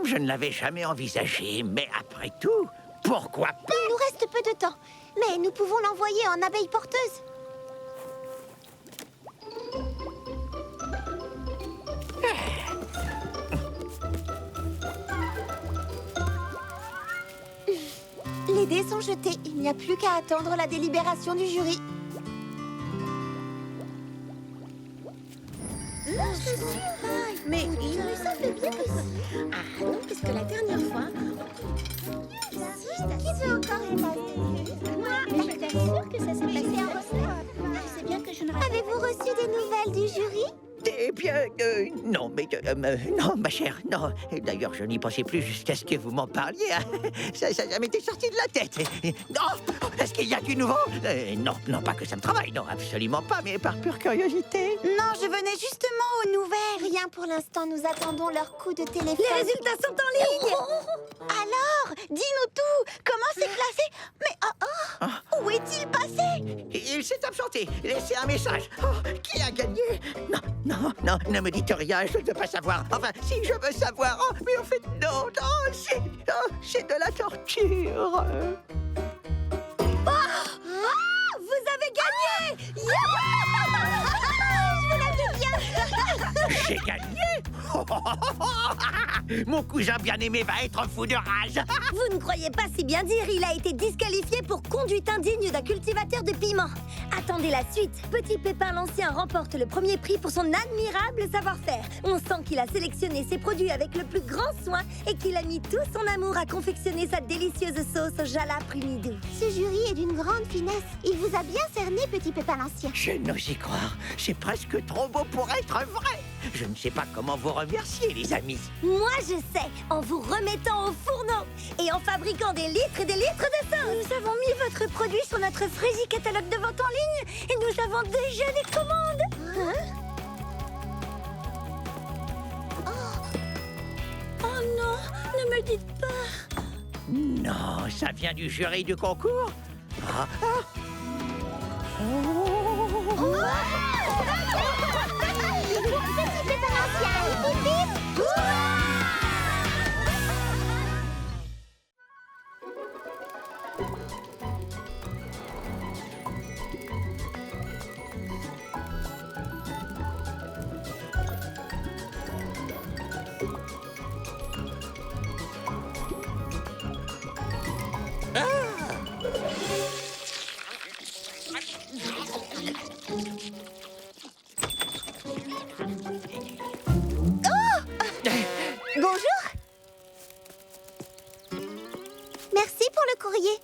Je ne l'avais jamais envisagé, mais après tout, pourquoi pas? Il nous reste peu de temps, mais nous pouvons l'envoyer en abeille porteuse. Les dés sont jetés. Il n'y a plus qu'à attendre la délibération du jury. Mais Ça fait bien aussi. Ah non, parce que la dernière fois... Qui veut encore une tasse? Moi, je t'assure que ça s'est passé en recette. C'est bien que je ne... Avez-vous reçu des nouvelles du jury? Des Eh bien, non, mais... non, ma chère, non. D'ailleurs, je n'y pensais plus jusqu'à ce que vous m'en parliez. Hein. Ça m'était sorti de la tête. Non, est-ce qu'il y a du nouveau? Non, non, pas que ça me travaille, non, absolument pas, mais par pure curiosité. Non, je venais justement aux nouvelles. Rien pour l'instant, nous attendons leur coup de téléphone. Les résultats sont en ligne. Alors, dis-nous tout. Comment c'est classé? Mais où est-il passé? Il s'est absenté. Laissez un message. Oh, qui a gagné? Non, non, non, ne me dites rien, je ne veux pas savoir. Enfin, si je veux savoir. Oh, mais en fait, non, non, c'est de la torture. Vous avez gagné. J'ai gagné. Mon cousin bien-aimé va être fou de rage. Vous ne croyez pas si bien dire, il a été disqualifié pour conduite indigne d'un cultivateur de piments. Attendez la suite. Petit Pépin l'Ancien remporte le premier prix pour son admirable savoir-faire. On sent qu'il a sélectionné ses produits avec le plus grand soin et qu'il a mis tout son amour à confectionner sa délicieuse sauce au jalap primidou. Ce jury est d'une grande finesse. Il vous a bien cerné, Petit Pépin l'Ancien. Je n'ose y croire. C'est presque trop beau pour être vrai. Je ne sais pas comment vous remercier, les amis. Moi, je sais, en vous remettant au fourneau et en fabriquant des litres et des litres de sauce. Nous avons mis votre produit sur notre Frésie catalogue de vente en ligne et nous avons déjà des commandes. Oh non, ne me dites pas. Non, ça vient du jury du concours. Ah, Petit Pépin l'Ancien, hip, hip, hip. Bonjour. Merci pour le courrier.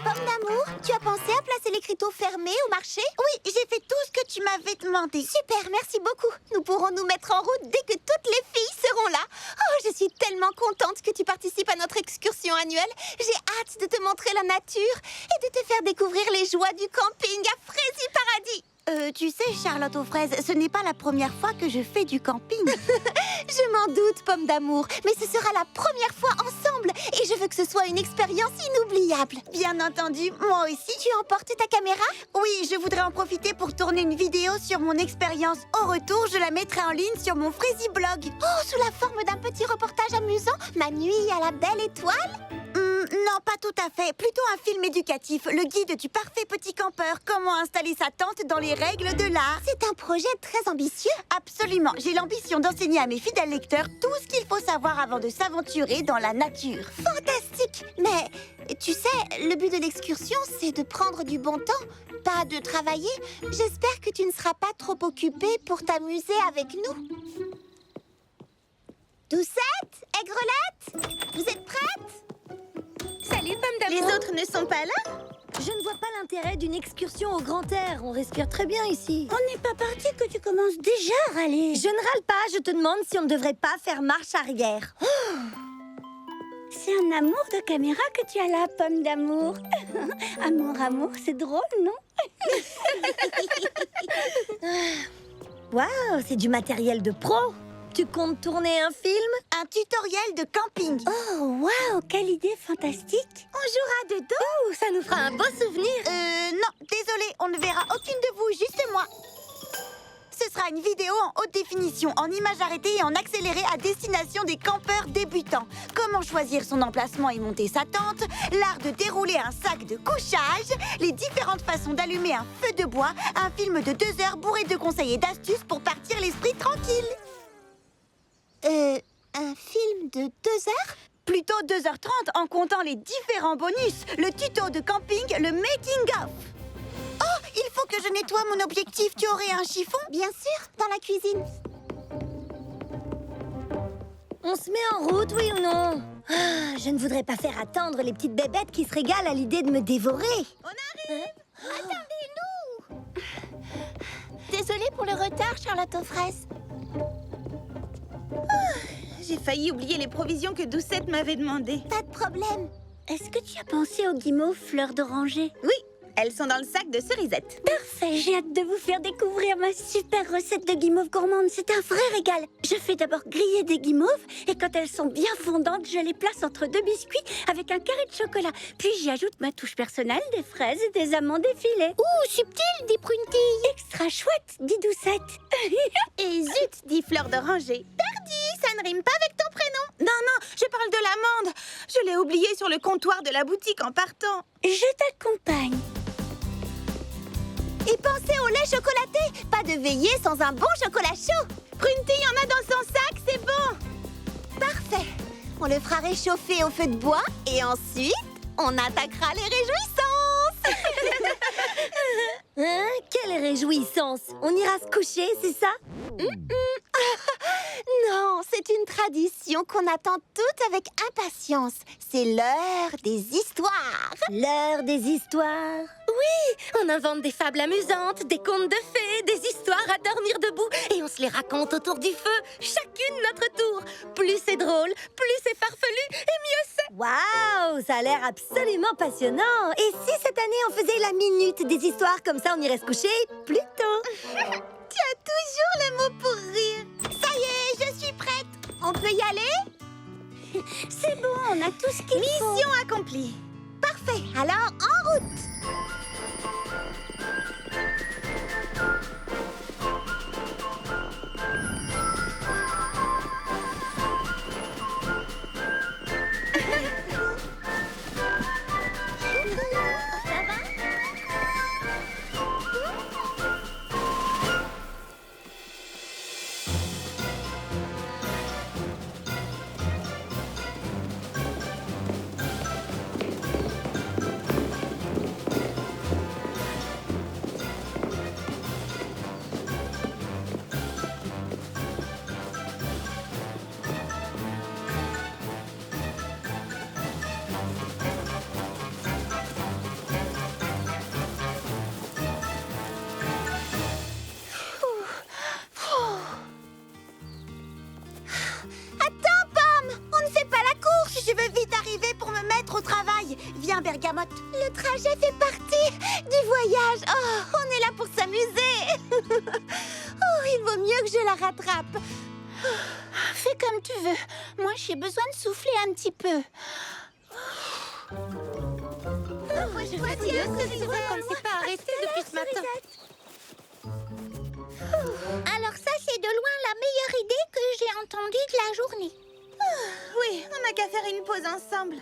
Pomme d'amour, tu as pensé à placer l'écriteau fermé au marché? Oui, j'ai fait tout ce que tu m'avais demandé. Super, merci beaucoup. Nous pourrons nous mettre en route dès que toutes les filles seront là. Oh, je suis tellement contente que tu participes à notre excursion annuelle. J'ai hâte de te montrer la nature et de te faire découvrir les joies du camping à Frésie Paradis. Tu sais, Charlotte aux fraises, ce n'est pas la première fois que je fais du camping. Je m'en doute, Pomme d'amour, mais ce sera la première fois ensemble et je veux que ce soit une expérience inoubliable. Bien entendu, moi aussi. Tu emportes ta caméra? Oui, je voudrais en profiter pour tourner une vidéo sur mon expérience. Au retour, je la mettrai en ligne sur mon Frésie blog. Oh, sous la forme d'un petit reportage amusant, ma nuit à la belle étoile? Non, pas tout à fait. Plutôt un film éducatif, le guide du parfait petit campeur. Comment installer sa tente dans les règles de l'art. C'est un projet très ambitieux. Absolument. J'ai l'ambition d'enseigner à mes fidèles lecteurs tout ce qu'il faut savoir avant de s'aventurer dans la nature. Fantastique! Mais tu sais, le but de l'excursion, c'est de prendre du bon temps, pas de travailler. J'espère que tu ne seras pas trop occupée pour t'amuser avec nous. Doucette, Aigrelette, vous êtes prêtes? Salut, Pomme Les d'amour. autres ne sont pas là? Je ne vois pas l'intérêt d'une excursion au grand air. On respire très bien ici. On n'est pas parti que tu commences déjà à râler. Je ne râle pas, je te demande si on ne devrait pas faire marche arrière. C'est un amour de caméra que tu as là, Pomme d'amour. Amour, c'est drôle, non? Waouh, c'est du matériel de pro. Tu comptes tourner un film? Un tutoriel de camping. Oh, waouh, quelle idée fantastique. On jouera dedans. Oh, ça nous fera un beau souvenir. Non, désolé, on ne verra aucune de vous, juste moi. Ce sera une vidéo en haute définition, en images arrêtées et en accéléré à destination des campeurs débutants. Comment choisir son emplacement et monter sa tente, l'art de dérouler un sac de couchage, les différentes façons d'allumer un feu de bois, un film de 2 heures bourré de conseils et d'astuces pour partir l'esprit tranquille. Un film de 2 heures? Plutôt 2h30 en comptant les différents bonus, le tuto de camping, le making of. Oh, il faut que je nettoie mon objectif. Tu aurais un chiffon? Bien sûr, dans la cuisine. On se met en route, oui ou non? Ah, je ne voudrais pas faire attendre les petites bébêtes qui se régalent à l'idée de me dévorer. Désolée pour le retard, Charlotte aux fraises. J'ai failli oublier les provisions que Doucette m'avait demandées. Pas de problème. Est-ce que tu as pensé aux guimauves fleurs d'oranger? Oui, elles sont dans le sac de Cerisette. Parfait, j'ai hâte de vous faire découvrir ma super recette de guimauve gourmande. C'est un vrai régal. Je fais d'abord griller des guimauves et quand elles sont bien fondantes, je les place entre 2 biscuits avec un carré de chocolat. Puis j'y ajoute ma touche personnelle, des fraises et des amandes effilées. Ouh, subtil, dit Prunty. Extra chouette, dit Doucette. Et zut, dit Fleur d'Oranger. Perdu, ça ne rime pas avec ton prénom. Non, je parle de l'amande. Je l'ai oublié sur le comptoir de la boutique en partant. Je t'accompagne. Et pensez au lait chocolaté. Pas de veillée sans un bon chocolat chaud. Prunty en a dans son sac, c'est bon. Parfait. On le fera réchauffer au feu de bois et ensuite, on attaquera les réjouissances. Hein? Quelle réjouissance! On ira se coucher, c'est ça? Non, c'est une tradition qu'on attend toutes avec impatience. C'est l'heure des histoires. L'heure des histoires. On invente des fables amusantes, des contes de fées, des histoires à dormir debout et on se les raconte autour du feu, chacune notre tour. Plus c'est drôle, plus c'est farfelu et mieux c'est. Waouh! Ça a l'air absolument passionnant! Et si cette année on faisait la minute des histoires, comme ça on irait se coucher plus tôt? Tu as toujours le mot pour rire. Ça y est, je suis prête. On peut y aller? C'est bon, on a tout ce qu'il faut. Mission accomplie. Parfait, alors en route. Viens, Bergamote. Le trajet fait partie du voyage. Oh, on est là pour s'amuser. Oh, il vaut mieux que je la rattrape. Fais comme tu veux. Moi, j'ai besoin de souffler un petit peu. Je fatigue, c'est vrai qu'on ne s'est pas arrêté depuis ce matin. Alors ça, c'est de loin la meilleure idée que j'ai entendue de la journée. Oui, on n'a qu'à faire une pause ensemble.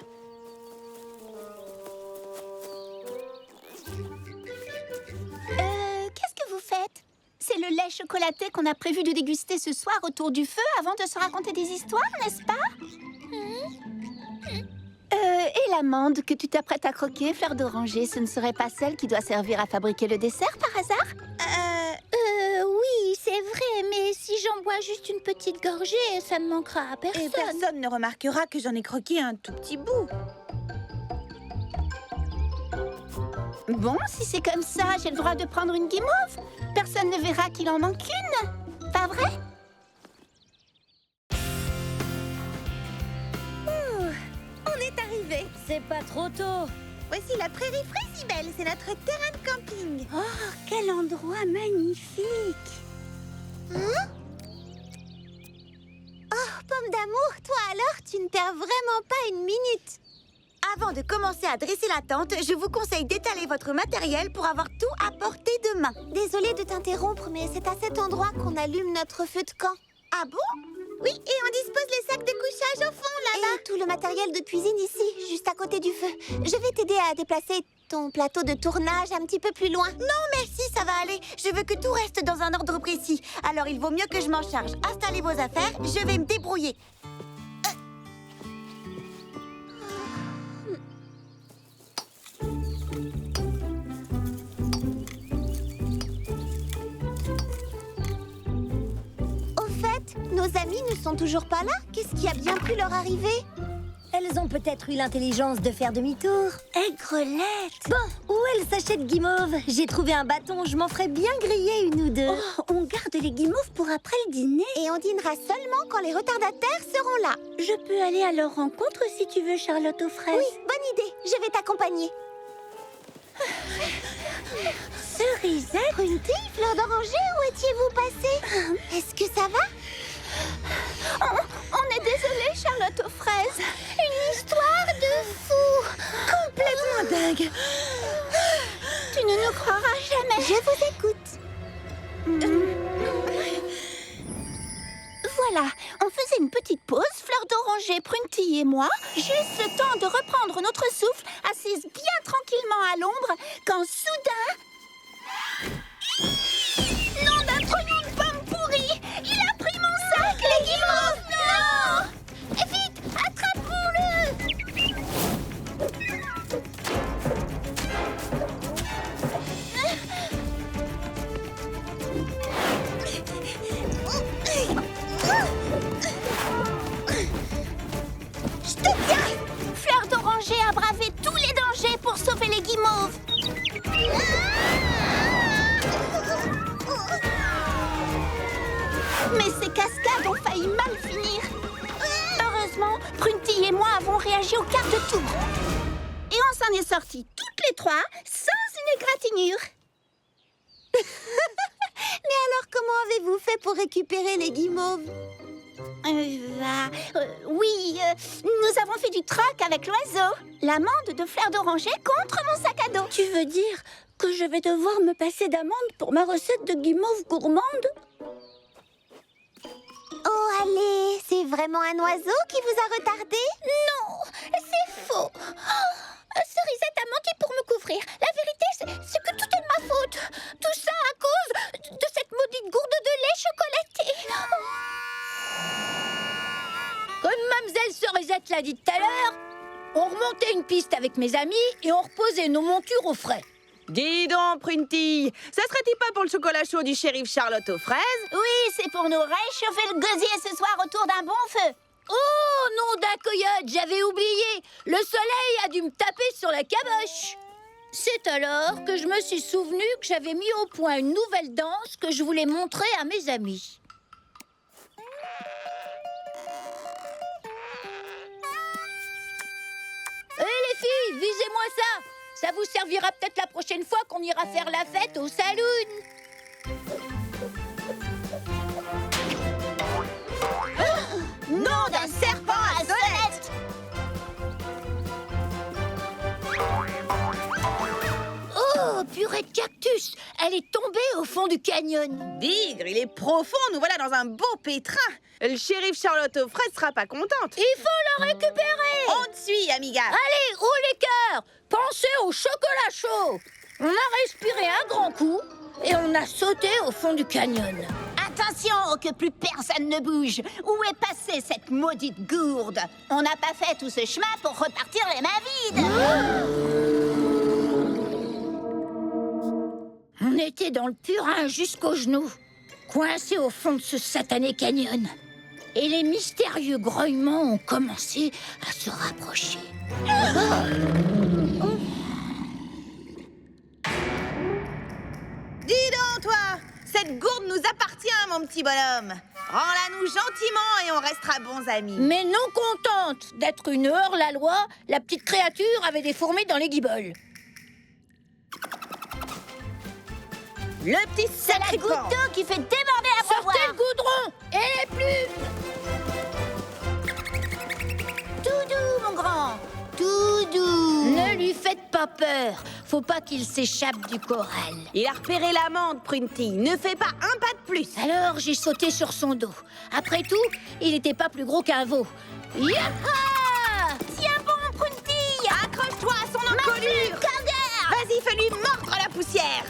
Qu'est-ce que vous faites? C'est le lait chocolaté qu'on a prévu de déguster ce soir autour du feu avant de se raconter des histoires, n'est-ce pas? Et l'amande que tu t'apprêtes à croquer, Fleur d'Oranger, ce ne serait pas celle qui doit servir à fabriquer le dessert par hasard? Oui, c'est vrai, mais si j'en bois juste une petite gorgée, ça ne manquera à personne. Et personne ne remarquera que j'en ai croqué un tout petit bout. Bon, si c'est comme ça, j'ai le droit de prendre une guimauve. Personne ne verra qu'il en manque une. Pas vrai? On est arrivé. C'est pas trop tôt. Voici la prairie Fraisibelle, c'est notre terrain de camping. Oh, quel endroit magnifique! Pomme d'amour, toi alors, tu ne perds vraiment pas une minute. Avant de commencer à dresser la tente, je vous conseille d'étaler votre matériel pour avoir tout à portée de main. Désolée de t'interrompre, mais c'est à cet endroit qu'on allume notre feu de camp. Ah bon? Oui, et on dispose les sacs de couchage au fond, là-bas. Et tout le matériel de cuisine ici, juste à côté du feu. Je vais t'aider à déplacer ton plateau de tournage un petit peu plus loin. Non, merci, ça va aller. Je veux que tout reste dans un ordre précis. Alors, il vaut mieux que je m'en charge. Installez vos affaires, je vais me débrouiller. Au fait, nos amis ne sont toujours pas là. Qu'est-ce qui a bien pu leur arriver? elles ont peut-être eu l'intelligence de faire demi-tour. Aigrelette. Bon, où est le sachet de guimauve? J'ai trouvé un bâton, je m'en ferais bien griller une ou deux. Oh, on garde les guimauves pour après le dîner. Et on dînera seulement quand les retardataires seront là. Je peux aller à leur rencontre si tu veux, Charlotte aux fraises. Oui, bonne idée. Je vais t'accompagner. Cerisette. Prunty, Fleur d'Oranger, où étiez-vous passée? Est-ce que ça va? On est désolé, Charlotte aux fraises. Une histoire de fou. Complètement dingue. Tu ne nous croiras jamais. Je vous écoute. Voilà, on faisait une petite pause, Fleur d'Oranger, Prunty et moi, juste le temps de reprendre notre souffle, assises bien tranquillement à l'ombre, quand soudain... Nom d'un trognon de pomme pourrie! Il a pris mon sac, les guimauves! Non! Et vite, attrapons-le! Je te tiens! Fleur d'Oranger a bravé tous les dangers pour sauver les guimauves. Mais ces cascades ont failli mal finir. Heureusement, Prunty et moi avons réagi au quart de tour. Et on s'en est sortis toutes les trois sans une égratignure. Mais alors, comment avez-vous fait pour récupérer les guimauves? Oui, nous avons fait du troc avec l'oiseau. L'amande de Fleur d'Oranger contre mon sac à dos. Tu veux dire que je vais devoir me passer d'amande pour ma recette de guimauve gourmande? Oh, allez, c'est vraiment un oiseau qui vous a retardé? Non, c'est faux. Cerisette a menti pour me couvrir. La vérité, c'est que tout est de ma faute. Tout ça à cause de cette maudite gourde de lait chocolaté. Comme Mademoiselle Cerisette l'a dit tout à l'heure, on remontait une piste avec mes amis et on reposait nos montures au frais. Dis donc, Prunty, ça serait-il pas pour le chocolat chaud du shérif Charlotte aux fraises? Oui, c'est pour nous réchauffer le gosier ce soir autour d'un bon feu. Oh, nom d'un coyote, j'avais oublié. Le soleil a dû me taper sur la caboche. C'est alors que je me suis souvenu que j'avais mis au point une nouvelle danse que je voulais montrer à mes amis. Hé les filles, visez-moi ça. Ça vous servira peut-être la prochaine fois qu'on ira faire la fête au saloon. Nom d'un serpent à sonnette. Oh, purée de cactus. Elle est tombée au fond du canyon. Bigre, il est profond, nous voilà dans un beau pétrin. Le shérif Charlotte aux fraises sera pas contente. Il faut la récupérer. On te suit, amiga. Allez, haut les cœurs. Pensez au chocolat chaud. On a respiré un grand coup et on a sauté au fond du canyon. Attention que plus personne ne bouge. Où est passée cette maudite gourde? On n'a pas fait tout ce chemin pour repartir les mains vides. On était dans le purin jusqu'aux genoux, coincés au fond de ce satané canyon. Et les mystérieux grognements ont commencé à se rapprocher. Dis donc, toi, cette gourde nous appartient, mon petit bonhomme. Rends-la-nous gentiment et on restera bons amis. Mais non contente d'être une hors-la-loi, la petite créature avait des fourmis dans les guiboles. Le petit C'est la sacripant. goutte d'eau qui fait déborder la Sortez boire. le goudron et les plus. Tout doux, mon grand. Tout doux. Ne lui faites pas peur. Faut pas qu'il s'échappe du corral. Il a repéré l'amande, Prunty. Ne fais pas un pas de plus. Alors j'ai sauté sur son dos. Après tout, il n'était pas plus gros qu'un veau. Yaha! Tiens bon, Prunty. Accroche-toi à son encolure. Vas-y, fais-lui mordre la poussière.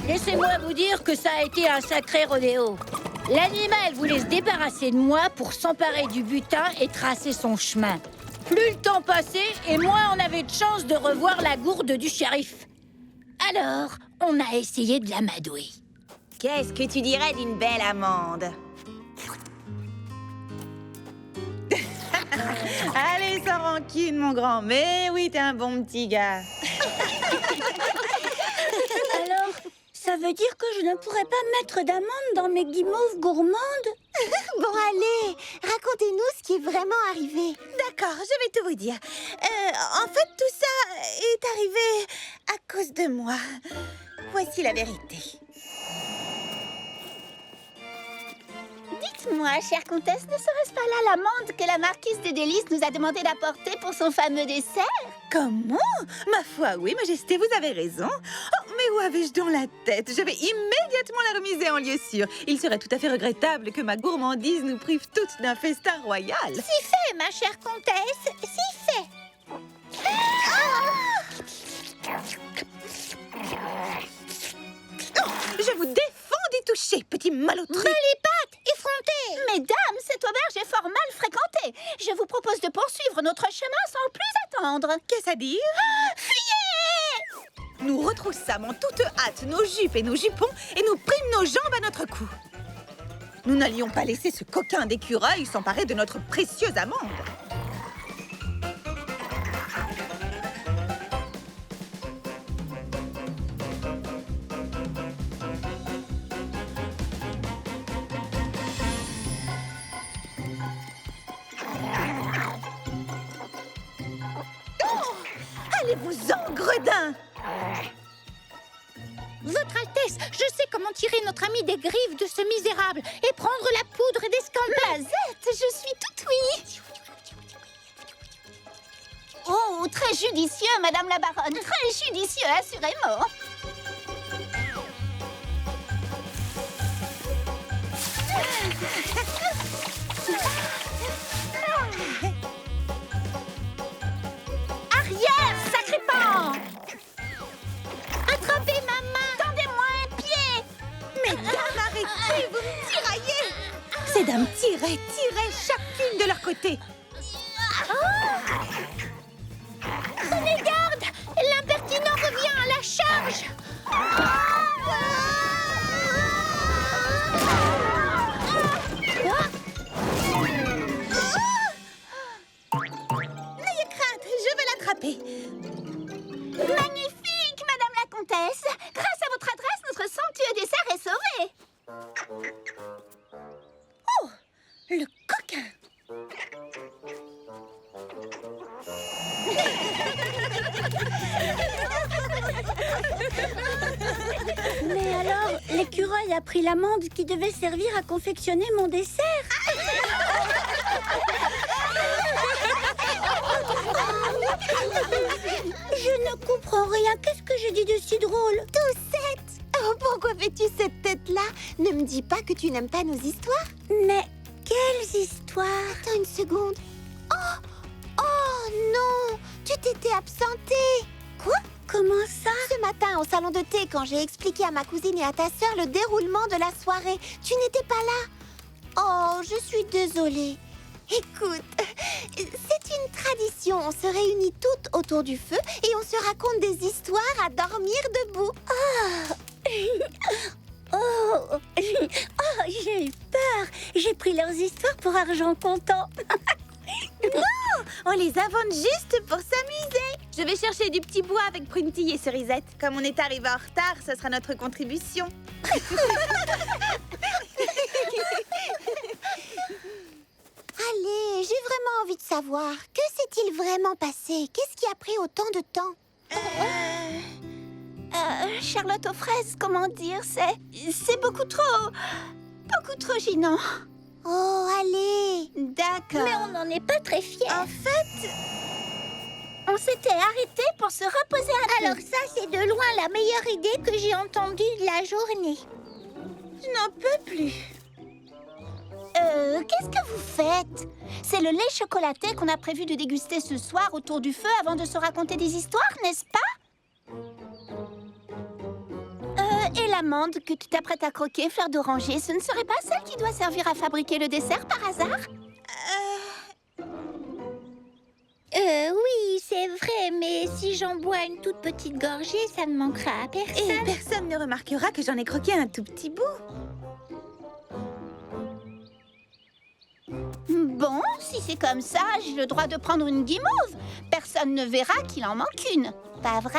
Laissez-moi vous dire que ça a été un sacré rodéo. L'animal voulait se débarrasser de moi pour s'emparer du butin et tracer son chemin. Plus le temps passait et moins on avait de chance de revoir la gourde du shérif. Alors, on a essayé de l'amadouer. Qu'est-ce que tu dirais d'une belle amande? Oui, sans rancune, mon grand. Mais oui, t'es un bon petit gars. Alors, ça veut dire que je ne pourrais pas mettre d'amandes dans mes guimauves gourmandes? Bon, allez, racontez-nous ce qui est vraiment arrivé. D'accord, je vais tout vous dire. En fait, tout ça est arrivé à cause de moi. Voici la vérité. Dites-moi, chère comtesse, ne serait-ce pas là l'amande que la marquise de Délice nous a demandé d'apporter pour son fameux dessert? Comment? Ma foi, oui, Majesté, vous avez raison. Oh, mais où avais-je donc la tête? Je vais immédiatement la remiser en lieu sûr. Il serait tout à fait regrettable que ma gourmandise nous prive toutes d'un festin royal. Si fait, ma chère comtesse, si fait. Je vous défends d'y toucher, petit malotru. Mais les pattes, effrontées. Mesdames, cette auberge est fort mal fréquentée. Je vous propose de poursuivre notre chemin sans plus attendre. Qu'est-ce à dire? Fuyez! Nous retroussâmes en toute hâte nos jupes et nos jupons et nous prîmes nos jambes à notre cou. Nous n'allions pas laisser ce coquin d'écureuil s'emparer de notre précieuse amande. Allez-vous-en, gredin! Votre Altesse, je sais comment tirer notre ami des griffes de ce misérable et prendre la poudre d'escampette. Je suis toute oui. Oh, très judicieux, Madame la Baronne. Très judicieux, assurément. Arrière, sacré pan! Attrapez ma main! Tendez-moi un pied! Mesdames, arrêtez, vous me tiraillez! Ces dames tiraient chacune de leur côté. Prenez garde! L'impertinent revient à la charge! N'ayez crainte, je vais l'attraper. Magnifique, Madame la Comtesse! Grâce à votre adresse, notre somptueux dessert est sauvé! Oh, le coquin! Mais alors, l'écureuil a pris l'amande qui devait servir à confectionner mon dessert. Je ne comprends rien. Qu'est-ce que j'ai dit de si drôle? Toussette! Oh, pourquoi fais-tu cette tête-là? Ne me dis pas que tu n'aimes pas nos histoires. Mais quelles histoires? Attends une seconde. Oh! Oh non! Tu t'étais absentée! Quoi? Comment ça? Ce matin, au salon de thé, quand j'ai expliqué à ma cousine et à ta sœur le déroulement de la soirée, tu n'étais pas là. Oh, je suis désolée. Écoute, c'est une tradition. On se réunit toutes autour du feu et on se raconte des histoires à dormir debout. Oh, j'ai eu peur. J'ai pris leurs histoires pour argent comptant. On les invente juste pour s'amuser. Je vais chercher du petit bois avec Prunty et Cerisette. Comme on est arrivé en retard, ce sera notre contribution. Allez, j'ai vraiment envie de savoir. Que s'est-il vraiment passé? Qu'est-ce qui a pris autant de temps? Charlotte aux fraises, comment dire, c'est beaucoup trop gênant. Oh, allez! D'accord. Mais on n'en est pas très fiers. En fait, on s'était arrêté pour se reposer un peu. Alors ça, c'est de loin la meilleure idée que j'ai entendue de la journée. Je n'en peux plus. Qu'est-ce que vous faites? C'est le lait chocolaté qu'on a prévu de déguster ce soir autour du feu avant de se raconter des histoires, n'est-ce pas? Et l'amande que tu t'apprêtes à croquer, fleur d'oranger, ce ne serait pas celle qui doit servir à fabriquer le dessert par hasard? Oui, c'est vrai, mais si j'en bois une toute petite gorgée, ça ne manquera à Et personne. personne ne remarquera que j'en ai croqué un tout petit bout. Bon, si c'est comme ça, j'ai le droit de prendre une guimauve. Personne ne verra qu'il en manque une. Pas vrai?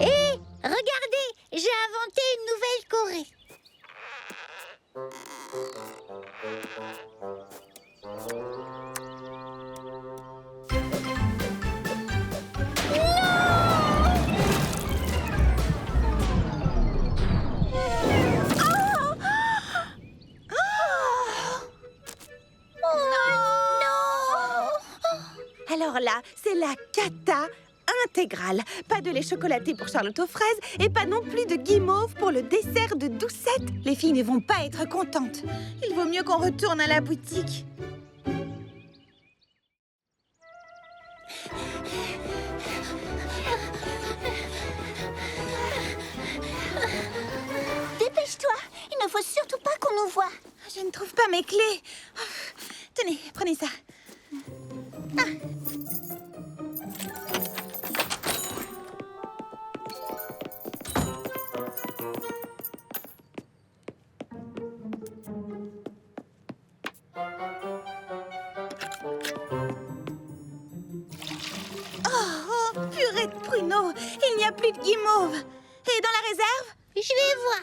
Hé, regardez, j'ai inventé une nouvelle Corée. Alors là, c'est la cata intégrale. Pas de lait chocolaté pour Charlotte aux fraises et pas non plus de guimauve pour le dessert de Doucette. Les filles ne vont pas être contentes. Il vaut mieux qu'on retourne à la boutique. Dépêche-toi, il ne faut surtout pas qu'on nous voie. Je ne trouve pas mes clés. Tenez, prenez ça. Oh, purée de pruneaux. Il n'y a plus de guimauve. Et dans la réserve? Je vais voir.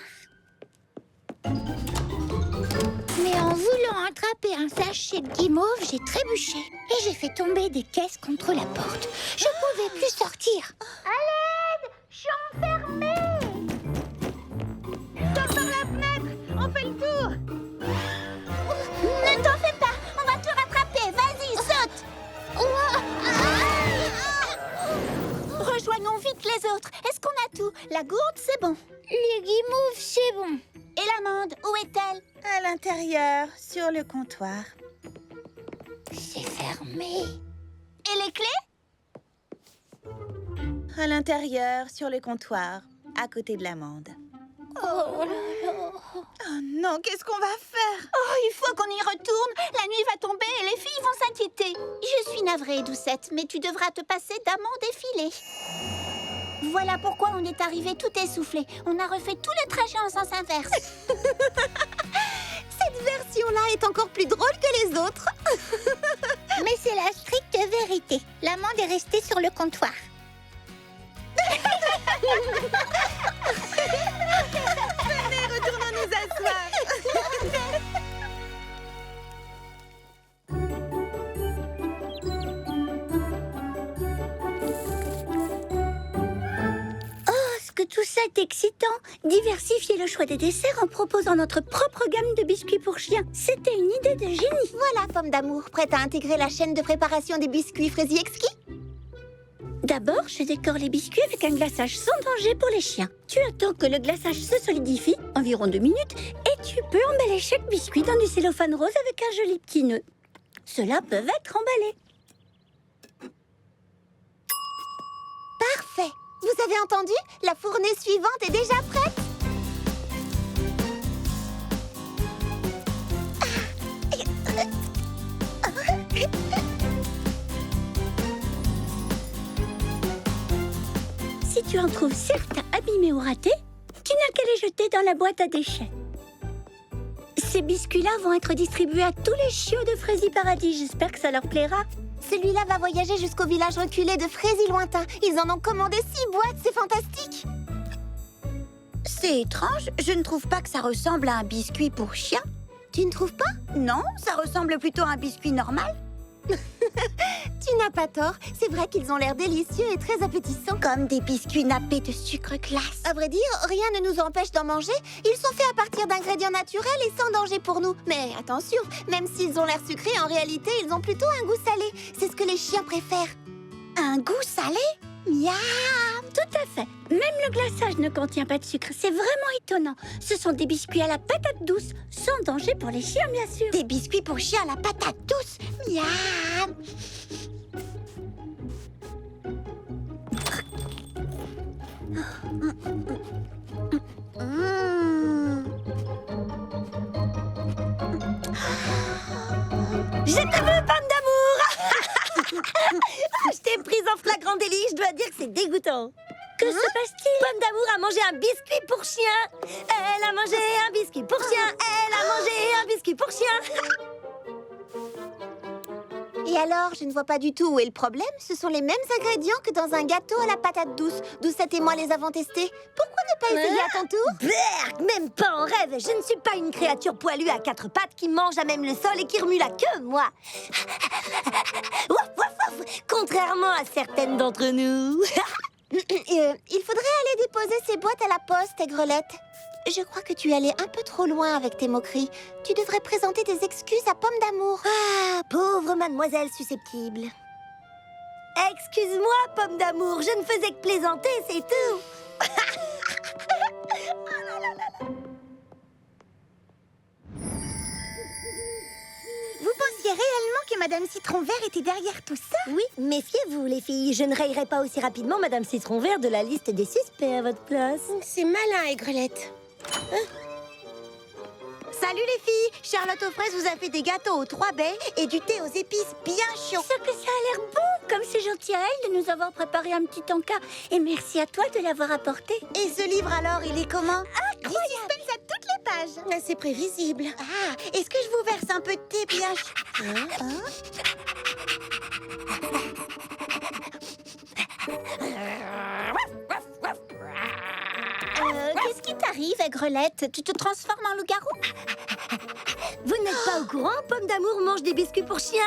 Mais en voulant attraper un sachet de guimauve, j'ai trébuché. Et j'ai fait tomber des caisses contre la porte. Je pouvais plus sortir. À l'aide! Je suis enfermée! Sors par la fenêtre. On fait le tour. Ne t'en fais pas, on va te rattraper. Vas-y, saute. Rejoignons vite les autres. Est-ce qu'on a tout? La gourde, c'est bon. Les guimauves, c'est bon. Et l'amande, où est-elle? À l'intérieur, sur le comptoir. C'est fermé. Et les clés? À l'intérieur, sur le comptoir, à côté de l'amande. Oh là là. Oh non, qu'est-ce qu'on va faire? Oh, il faut qu'on y retourne. La nuit va tomber et les filles vont s'inquiéter. Je suis navrée, Doucette, mais tu devras te passer d'amande effilée. Voilà pourquoi on est arrivé tout essoufflé. On a refait tout le trajet en sens inverse. Cette version-là est encore plus drôle que les autres. Mais c'est la stricte vérité. L'amande est restée sur le comptoir. Venez, retournons nous asseoir. Tout ça est excitant. Diversifier le choix des desserts en proposant notre propre gamme de biscuits pour chiens. C'était une idée de génie. Voilà, pomme d'amour, prête à intégrer la chaîne de préparation des biscuits Fraisies exquis? D'abord, je décore les biscuits avec un glaçage sans danger pour les chiens. Tu attends que le glaçage se solidifie, environ 2 minutes, et tu peux emballer chaque biscuit dans du cellophane rose avec un joli petit nœud. Ceux-là peuvent être emballés. Parfait. Vous avez entendu? La fournée suivante est déjà prête. Si tu en trouves certains abîmés ou ratés, tu n'as qu'à les jeter dans la boîte à déchets. Ces biscuits-là vont être distribués à tous les chiots de Fraisies Paradis. J'espère que ça leur plaira. Celui-là va voyager jusqu'au village reculé de Fraisies Lointain. Ils en ont commandé 6 boîtes, c'est fantastique. C'est étrange, je ne trouve pas que ça ressemble à un biscuit pour chien. Tu ne trouves pas? Non, ça ressemble plutôt à un biscuit normal. Tu n'as pas tort, c'est vrai qu'ils ont l'air délicieux et très appétissants. Comme des biscuits nappés de sucre glace. À vrai dire, rien ne nous empêche d'en manger. Ils sont faits à partir d'ingrédients naturels et sans danger pour nous. Mais attention, même s'ils ont l'air sucrés, en réalité, ils ont plutôt un goût salé. C'est ce que les chiens préfèrent. Un goût salé? Miam! Tout à fait. Même le glaçage ne contient pas de sucre. C'est vraiment étonnant. Ce sont des biscuits à la patate douce, sans danger pour les chiens, bien sûr. Des biscuits pour chiens à la patate douce? Miam! Je te veux, pomme d'amour. Je t'ai prise en flagrant délit, je dois dire que c'est dégoûtant. Que se passe-t-il? Pomme d'amour a mangé un biscuit pour chien. Elle a mangé un biscuit pour chien. Elle a mangé un biscuit pour chien. Et alors, je ne vois pas du tout où est le problème. Ce sont les mêmes ingrédients que dans un gâteau à la patate douce. Doucette et moi les avons testés. Pourquoi ne pas essayer à ton tour? Berk, même pas en rêve. Je ne suis pas une créature poilue à 4 pattes qui mange à même le sol et qui remue la queue, moi. Wouf, wouf, wouf. Contrairement à certaines d'entre nous. Il faudrait aller déposer ces boîtes à la poste, Aigrelette. Je crois que tu es allée un peu trop loin avec tes moqueries. Tu devrais présenter des excuses à Pomme d'amour. Ah, pauvre mademoiselle susceptible. Excuse-moi, Pomme d'amour, je ne faisais que plaisanter, c'est tout. Vous pensiez réellement que Madame Citron Vert était derrière tout ça? Oui, méfiez-vous, les filles. Je ne rayerai pas aussi rapidement Madame Citron Vert de la liste des suspects à votre place. C'est malin, Aigrelette. Salut les filles, Charlotte aux fraises vous a fait des gâteaux aux 3 baies et du thé aux épices bien chaud. Ce que ça a l'air bon. Comme c'est gentil à elle de nous avoir préparé un petit encas. Et merci à toi de l'avoir apporté. Et ce livre alors, il est comment? Incroyable. Il suspense à toutes les pages. C'est prévisible. Ah, est-ce que je vous verse un peu de thé bien chaud? Qu'est-ce qui t'arrive, Aigrelette? Tu te transformes en loup-garou? Vous n'êtes pas au courant? Pomme d'amour mange des biscuits pour chiens.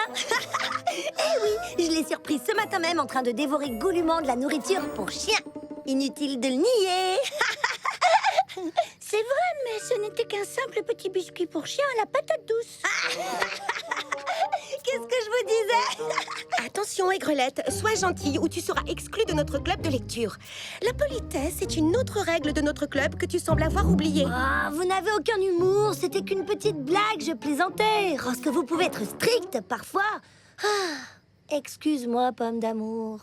Eh oui, je l'ai surprise ce matin même en train de dévorer goulûment de la nourriture pour chiens. Inutile de le nier. C'est vrai, mais ce n'était qu'un simple petit biscuit pour chien à la patate douce. Qu'est-ce que je vous disais? Attention, Aigrelette, sois gentille ou tu seras exclue de notre club de lecture. La politesse est une autre règle de notre club que tu sembles avoir oubliée. Ah, vous n'avez aucun humour, c'était qu'une petite blague, je plaisantais. Lorsque vous pouvez être stricte parfois. Ah, excuse-moi, Pomme d'amour.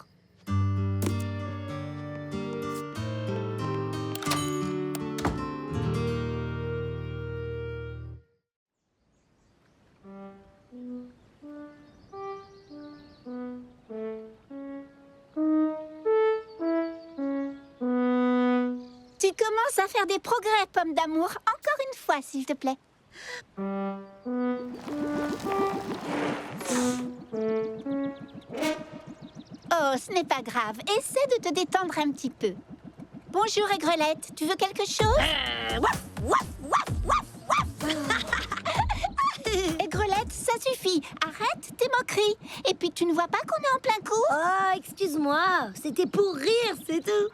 Tu commences à faire des progrès, Pomme d'amour. Encore une fois, s'il te plaît. Oh, ce n'est pas grave. Essaie de te détendre un petit peu. Bonjour, Aigrelette. Tu veux quelque chose? Aigrelette, ça suffit. Arrête tes moqueries. Et puis, tu ne vois pas qu'on est en plein cours? Oh, excuse-moi, c'était pour rire, c'est tout.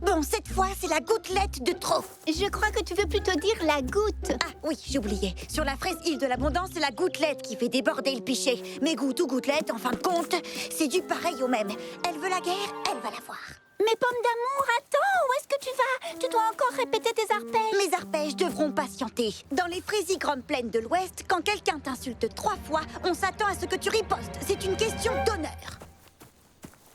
Bon, cette fois, c'est la gouttelette de trop. Je crois que tu veux plutôt dire la goutte. Ah oui, j'ai oublié. Sur la fraise île de l'abondance, c'est la gouttelette qui fait déborder le pichet. Mais goutte ou gouttelette, en fin de compte, c'est du pareil au même. Elle veut la guerre, elle va l'avoir. Mais Pomme d'amour, attends, où est-ce que tu vas? Tu dois encore répéter tes arpèges. Mes arpèges devront patienter. Dans les fraisies grandes plaines de l'Ouest, quand quelqu'un t'insulte 3 fois, on s'attend à ce que tu ripostes. C'est une question d'honneur.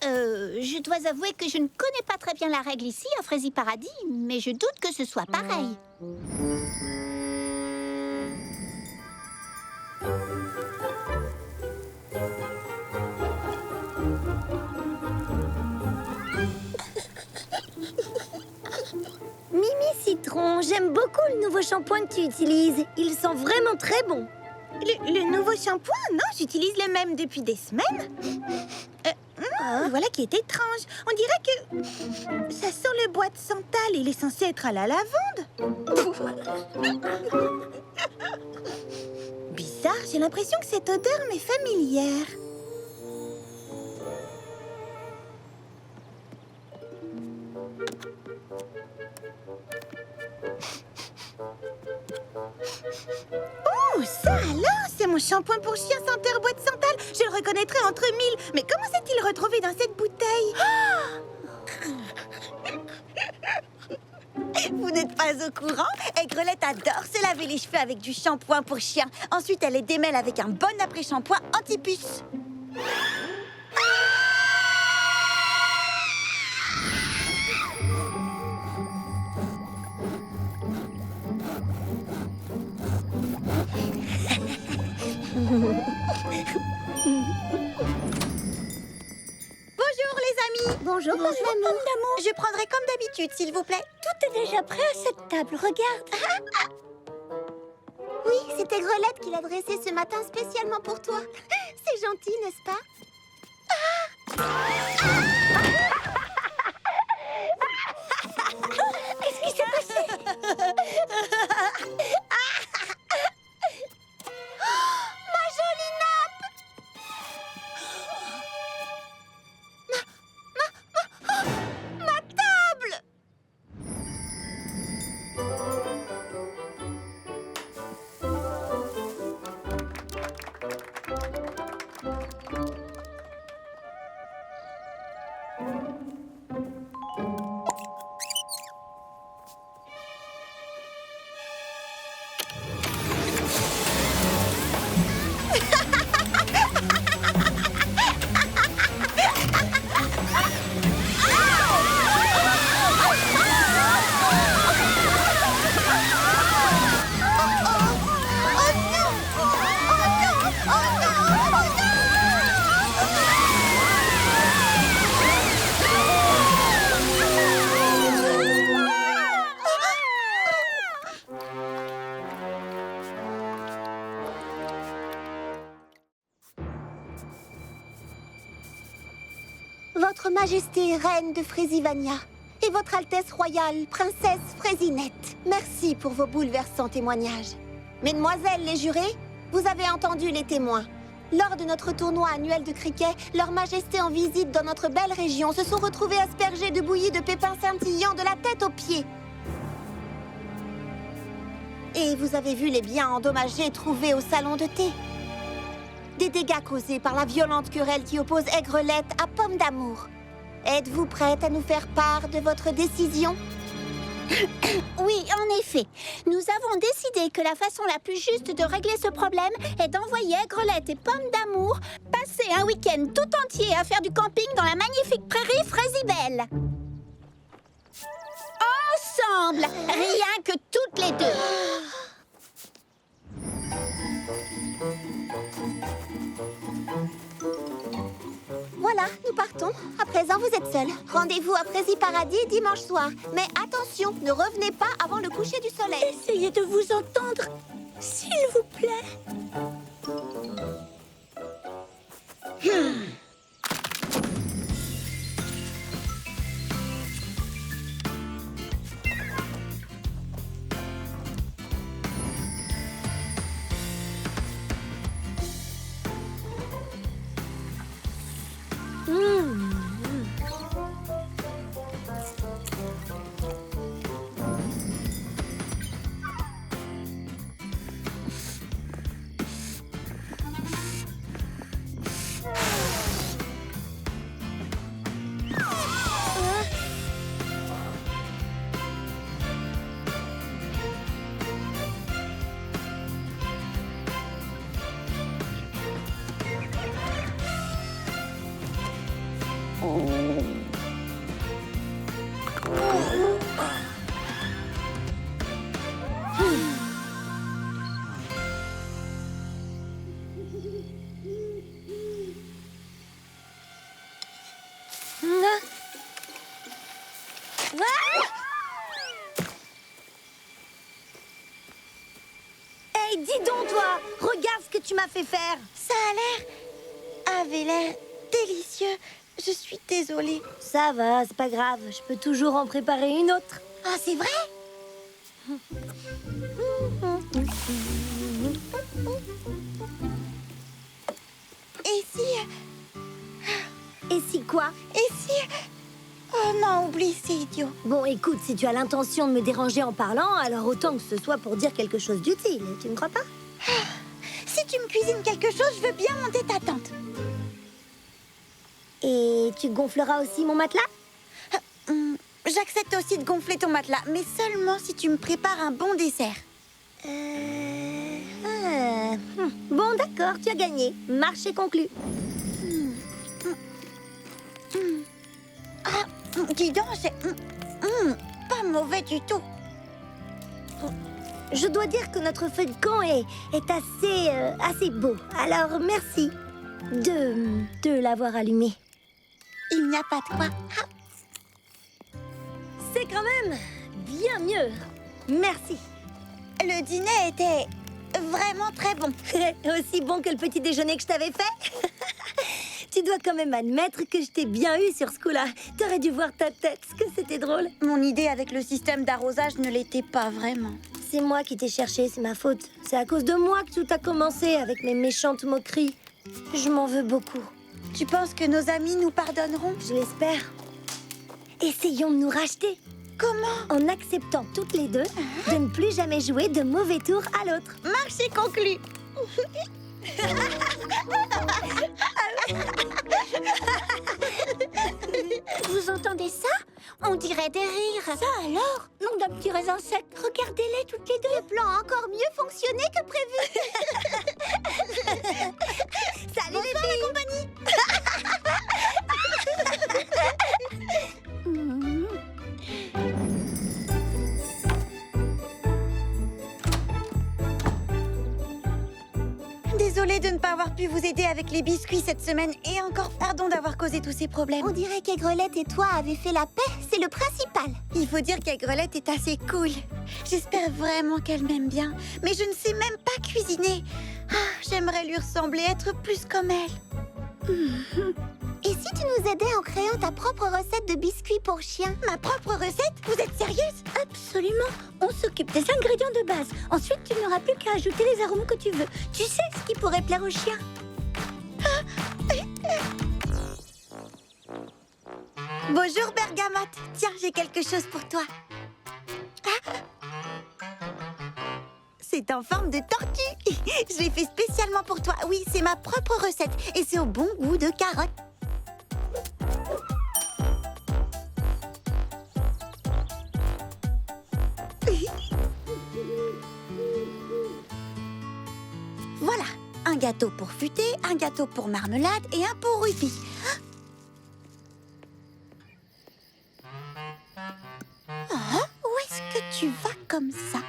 Je dois avouer que je ne connais pas très bien la règle ici, à Fraisi Paradis, mais je doute que ce soit pareil. Mimi Citron, j'aime beaucoup le nouveau shampoing que tu utilises. Il sent vraiment très bon. Le nouveau shampoing? Non, j'utilise le même depuis des semaines. Voilà qui est étrange. On dirait que ça sent le bois de santal. Il est censé être à la lavande. Bizarre, j'ai l'impression que cette odeur m'est familière. Oh, ça alors, c'est mon shampoing pour chien senteur bois de santal. Je le reconnaîtrai entre mille. Mais comment s'est-il retrouvé dans cette bouteille? Vous n'êtes pas au courant? Aigrelette adore se laver les cheveux avec du shampoing pour chien. Ensuite, elle les démêle avec un bon après-shampoing anti-puce. Bonjour les amis. Bonjour, Pomme d'amour. Je prendrai comme d'habitude, s'il vous plaît. Tout est déjà prêt à cette table, regarde. Oui, c'est Aigrelette qui l'a dressé ce matin spécialement pour toi. C'est gentil, n'est-ce pas? Qu'est-ce qui s'est passé? Ma jolie nappe! Ma table! Votre Majesté, Reine de Frésivania, et Votre Altesse Royale, Princesse Frésinette, merci pour vos bouleversants témoignages. Mesdemoiselles les jurés, vous avez entendu les témoins. Lors de notre tournoi annuel de cricket, Leur Majesté en visite dans notre belle région se sont retrouvées aspergées de bouillie de pépins scintillants de la tête aux pieds. Et vous avez vu les biens endommagés trouvés au salon de thé. Des dégâts causés par la violente querelle qui oppose Aigrelette à Pomme d'amour. Êtes-vous prête à nous faire part de votre décision? Oui, en effet. Nous avons décidé que la façon la plus juste de régler ce problème est d'envoyer Aigrelette et Pomme d'amour passer un week-end tout entier à faire du camping dans la magnifique prairie Frésibelle. Ensemble, rien que toutes les deux. Voilà, nous partons. À présent, vous êtes seuls. Rendez-vous à Frési-Paradis dimanche soir. Mais attention, ne revenez pas avant le coucher du soleil. Essayez de vous entendre, s'il vous plaît. Hey, dis donc, toi! Regarde ce que tu m'as fait faire! Ça avait l'air délicieux. Je suis désolée. Ça va, c'est pas grave. Je peux toujours en préparer une autre. Ah, c'est vrai? Et si... Et si quoi? Et si... Oh non, oublie, c'est idiot. Bon, écoute, si tu as l'intention de me déranger en parlant, alors autant que ce soit pour dire quelque chose d'utile. Tu ne crois pas? Si tu me cuisines quelque chose, je veux bien monter ta tente. Et tu gonfleras aussi mon matelas? J'accepte aussi de gonfler ton matelas, mais seulement si tu me prépares un bon dessert. Bon, d'accord, tu as gagné. Marché conclu. Dis donc, c'est pas mauvais du tout. Je dois dire que notre feu de camp est assez beau. Alors merci de l'avoir allumé. Il n'y a pas de quoi. C'est quand même bien mieux. Merci. Le dîner était vraiment très bon. Aussi bon que le petit déjeuner que je t'avais fait. Tu dois quand même admettre que je t'ai bien eu sur ce coup-là. T'aurais dû voir ta tête, ce que c'était drôle. Mon idée avec le système d'arrosage ne l'était pas vraiment. C'est moi qui t'ai cherché, c'est ma faute. C'est à cause de moi que tout a commencé avec mes méchantes moqueries. Je m'en veux beaucoup. Tu penses que nos amis nous pardonneront? Je l'espère. Essayons de nous racheter. Comment? En acceptant toutes les deux de ne plus jamais jouer de mauvais tours à l'autre. Marché conclu. Vous entendez ça? On dirait des rires. Ça alors? Nom d'un petit raisin sec. Regardez-les toutes les deux. Le plan a encore mieux fonctionné que prévu. Salut les filles. La compagnie. Désolée de ne pas avoir pu vous aider avec les biscuits cette semaine et encore pardon d'avoir causé tous ces problèmes. On dirait qu'Aigrelette et toi avez fait la paix. C'est le principal. Il faut dire qu'Aigrelette est assez cool. J'espère vraiment qu'elle m'aime bien. Mais je ne sais même pas cuisiner. J'aimerais lui ressembler, être plus comme elle. Et si tu nous aidais en créant ta propre recette de biscuits pour chiens? Ma propre recette? Vous êtes sérieuse? Absolument. On s'occupe des ingrédients de base. Ensuite, tu n'auras plus qu'à ajouter les arômes que tu veux. Tu sais ce qui pourrait plaire aux chiens. Bonjour Bergamote. Tiens, j'ai quelque chose pour toi. C'est en forme de tortue. Je l'ai fait spécialement pour toi. Oui, c'est ma propre recette et c'est au bon goût de carotte. Voilà, un gâteau pour Futé, un gâteau pour Marmelade et un pour Ruby. Où est-ce que tu vas comme ça?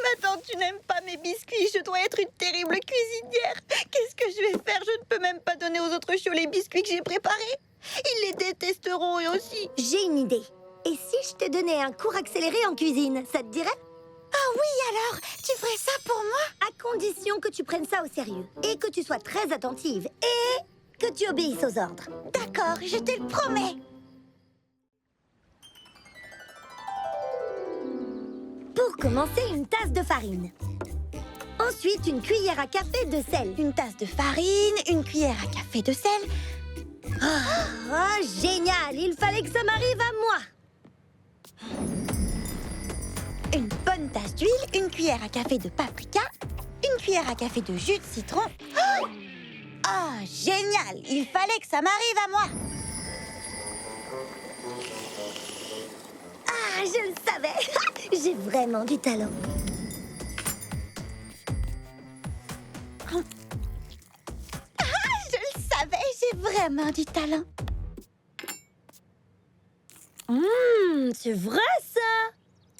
Maintenant, tu n'aimes pas mes biscuits. Je dois être une terrible cuisinière. Qu'est-ce que je vais faire? Je ne peux même pas donner aux autres chiots les biscuits que j'ai préparés. Ils les détesteront eux aussi. J'ai une idée. Et si je te donnais un cours accéléré en cuisine, ça te dirait? Ah oui, alors, tu ferais ça pour moi? À condition que tu prennes ça au sérieux. Et que tu sois très attentive. Et que tu obéisses aux ordres. D'accord, je te le promets. Pour commencer, une tasse de farine. Ensuite, une cuillère à café de sel. Une tasse de farine, une cuillère à café de sel. Oh, génial! Il fallait que ça m'arrive à moi. Une bonne tasse d'huile, une cuillère à café de paprika, une cuillère à café de jus de citron. Génial! Il fallait que ça m'arrive à moi. Je le savais. J'ai vraiment du talent. Je le savais, j'ai vraiment du talent. C'est vrai ça?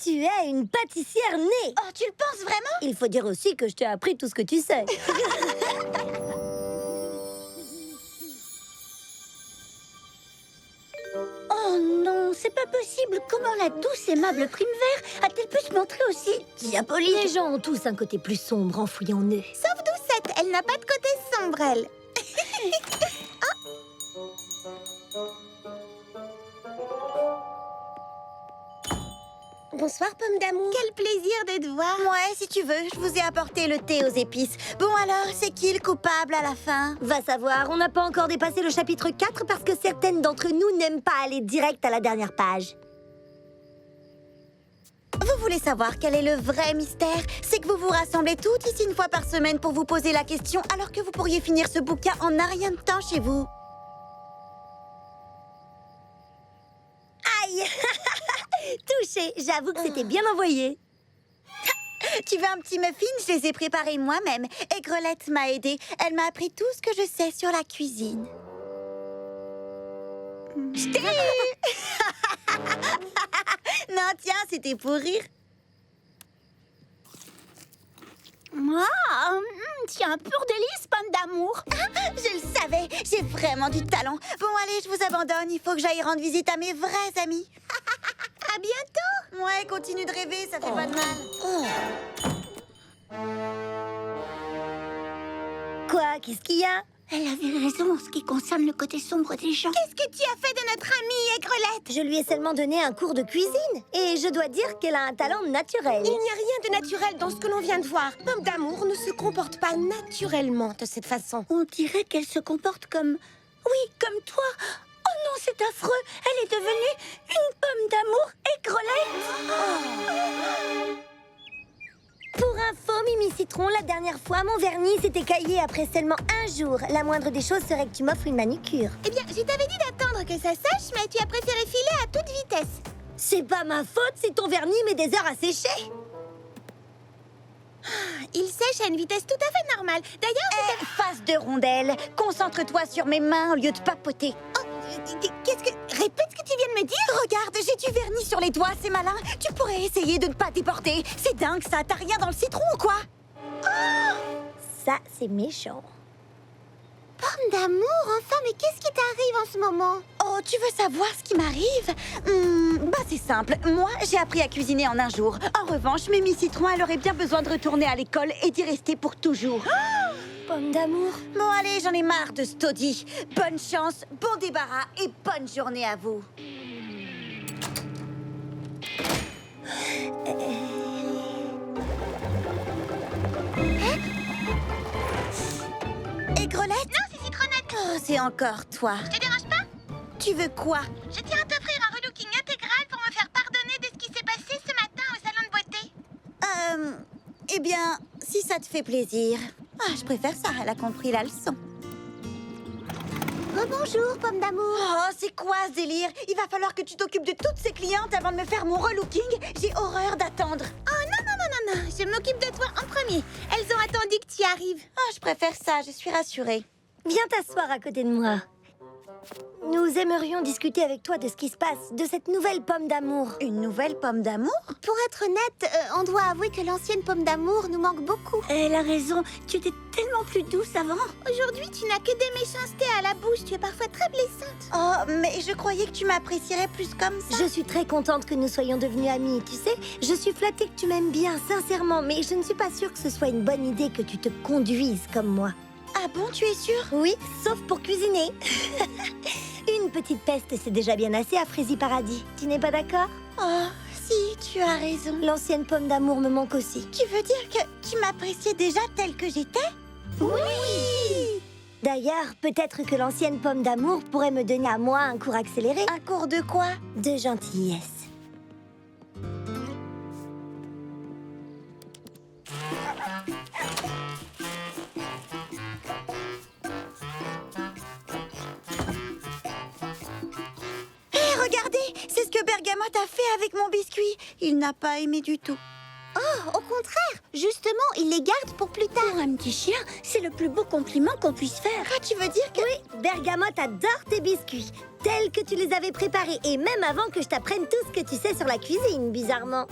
Tu es une pâtissière née. Oh, tu le penses vraiment? Il faut dire aussi que je t'ai appris tout ce que tu sais. Oh non, c'est pas possible. Comment la douce aimable Primevère a-t-elle pu se montrer aussi diabolique? Les gens ont tous un côté plus sombre en fouillant en eux. Sauf Doucette, elle n'a pas de côté sombre, elle. Bonsoir, pomme d'amour. Quel plaisir de te voir. Ouais, si tu veux, je vous ai apporté le thé aux épices. Bon alors, c'est qui le coupable à la fin? Va savoir, on n'a pas encore dépassé le chapitre 4 parce que certaines d'entre nous n'aiment pas aller direct à la dernière page. Vous voulez savoir quel est le vrai mystère? C'est que vous vous rassemblez toutes ici une fois par semaine pour vous poser la question alors que vous pourriez finir ce bouquin en un rien de temps chez vous. Aïe! Touché, j'avoue que c'était bien envoyé. Tu veux un petit muffin? Je les ai préparés moi-même. Aigrelette m'a aidée. Elle m'a appris tout ce que je sais sur la cuisine. Je t'ai eu. Non, tiens, c'était pour rire. Tu es un pur délice, pomme d'amour. Je le savais, j'ai vraiment du talent. Bon, allez, je vous abandonne. Il faut que j'aille rendre visite à mes vrais amis. À bientôt. Ouais, continue de rêver, ça fait pas de mal. Quoi? Qu'est-ce qu'il y a? Elle avait raison en ce qui concerne le côté sombre des gens. Qu'est-ce que tu as fait de notre amie Aigrelette? Je lui ai seulement donné un cours de cuisine. Et je dois dire qu'elle a un talent naturel. Il n'y a rien de naturel dans ce que l'on vient de voir. Pomme d'amour ne se comporte pas naturellement de cette façon. On dirait qu'elle se comporte comme... Oui, comme toi. Oh non, c'est affreux. Elle est devenue une pomme d'amour aigrelette. Pour info, Mimi Citron, la dernière fois, mon vernis s'était caillé après seulement un jour. La moindre des choses serait que tu m'offres une manucure. Eh bien, je t'avais dit d'attendre que ça sèche, mais tu as préféré filer à toute vitesse. C'est pas ma faute si ton vernis met des heures à sécher. Il sèche à une vitesse tout à fait normale. D'ailleurs, face de rondelle, concentre-toi sur mes mains au lieu de papoter. Oh, qu'est-ce que... Répète ce que tu viens de me dire. Regarde, j'ai du vernis sur les doigts, c'est malin. Tu pourrais essayer de ne pas déporter. C'est dingue, ça. T'as rien dans le citron ou quoi? Ça, c'est méchant. Pomme d'amour, enfin, mais qu'est-ce qui t'arrive en ce moment? Oh, tu veux savoir ce qui m'arrive? Bah, c'est simple. Moi, j'ai appris à cuisiner en un jour. En revanche, Mimi Citron, elle aurait bien besoin de retourner à l'école et d'y rester pour toujours. Pomme d'amour. Bon, allez, j'en ai marre de ce taudis. Bonne chance, bon débarras et bonne journée à vous. Aigrelette? Non, c'est Citronnette. Oh, c'est encore toi. Je te dérange pas? Tu veux quoi? Je tiens à t'offrir un relooking intégral pour me faire pardonner de ce qui s'est passé ce matin au salon de beauté. Eh bien, si ça te fait plaisir. Ah, je préfère ça, elle a compris la leçon. Rebonjour, pomme d'amour. Oh, c'est quoi ce délire? Il va falloir que tu t'occupes de toutes ces clientes avant de me faire mon relooking. J'ai horreur d'attendre. Oh non, je m'occupe de toi en premier. Elles ont attendu que tu arrives. Ah, je préfère ça, je suis rassurée. Viens t'asseoir à côté de moi. Nous aimerions discuter avec toi de ce qui se passe, de cette nouvelle pomme d'amour. Une nouvelle pomme d'amour? Pour être honnête, on doit avouer que l'ancienne pomme d'amour nous manque beaucoup. Elle a raison, tu étais tellement plus douce avant. Aujourd'hui, tu n'as que des méchancetés à la bouche, tu es parfois très blessante. Oh, mais je croyais que tu m'apprécierais plus comme ça. Je suis très contente que nous soyons devenus amis, tu sais. Je suis flattée que tu m'aimes bien, sincèrement, mais je ne suis pas sûre que ce soit une bonne idée que tu te conduises comme moi. Ah bon, tu es sûre? Oui, sauf pour cuisiner. Une petite peste, c'est déjà bien assez à Frézy Paradis. Tu n'es pas d'accord? Oh, si, tu as raison. L'ancienne pomme d'amour me manque aussi. Tu veux dire que tu m'appréciais déjà telle que j'étais? Oui! D'ailleurs, peut-être que l'ancienne pomme d'amour pourrait me donner à moi un cours accéléré. Un cours de quoi? De gentillesse. Regardez, c'est ce que Bergamote a fait avec mon biscuit. Il n'a pas aimé du tout. Oh, au contraire, justement, il les garde pour plus tard. Pour un petit chien, c'est le plus beau compliment qu'on puisse faire. Ah, tu veux dire que... Oui, Bergamote adore tes biscuits, tels que tu les avais préparés, et même avant que je t'apprenne tout ce que tu sais sur la cuisine, bizarrement.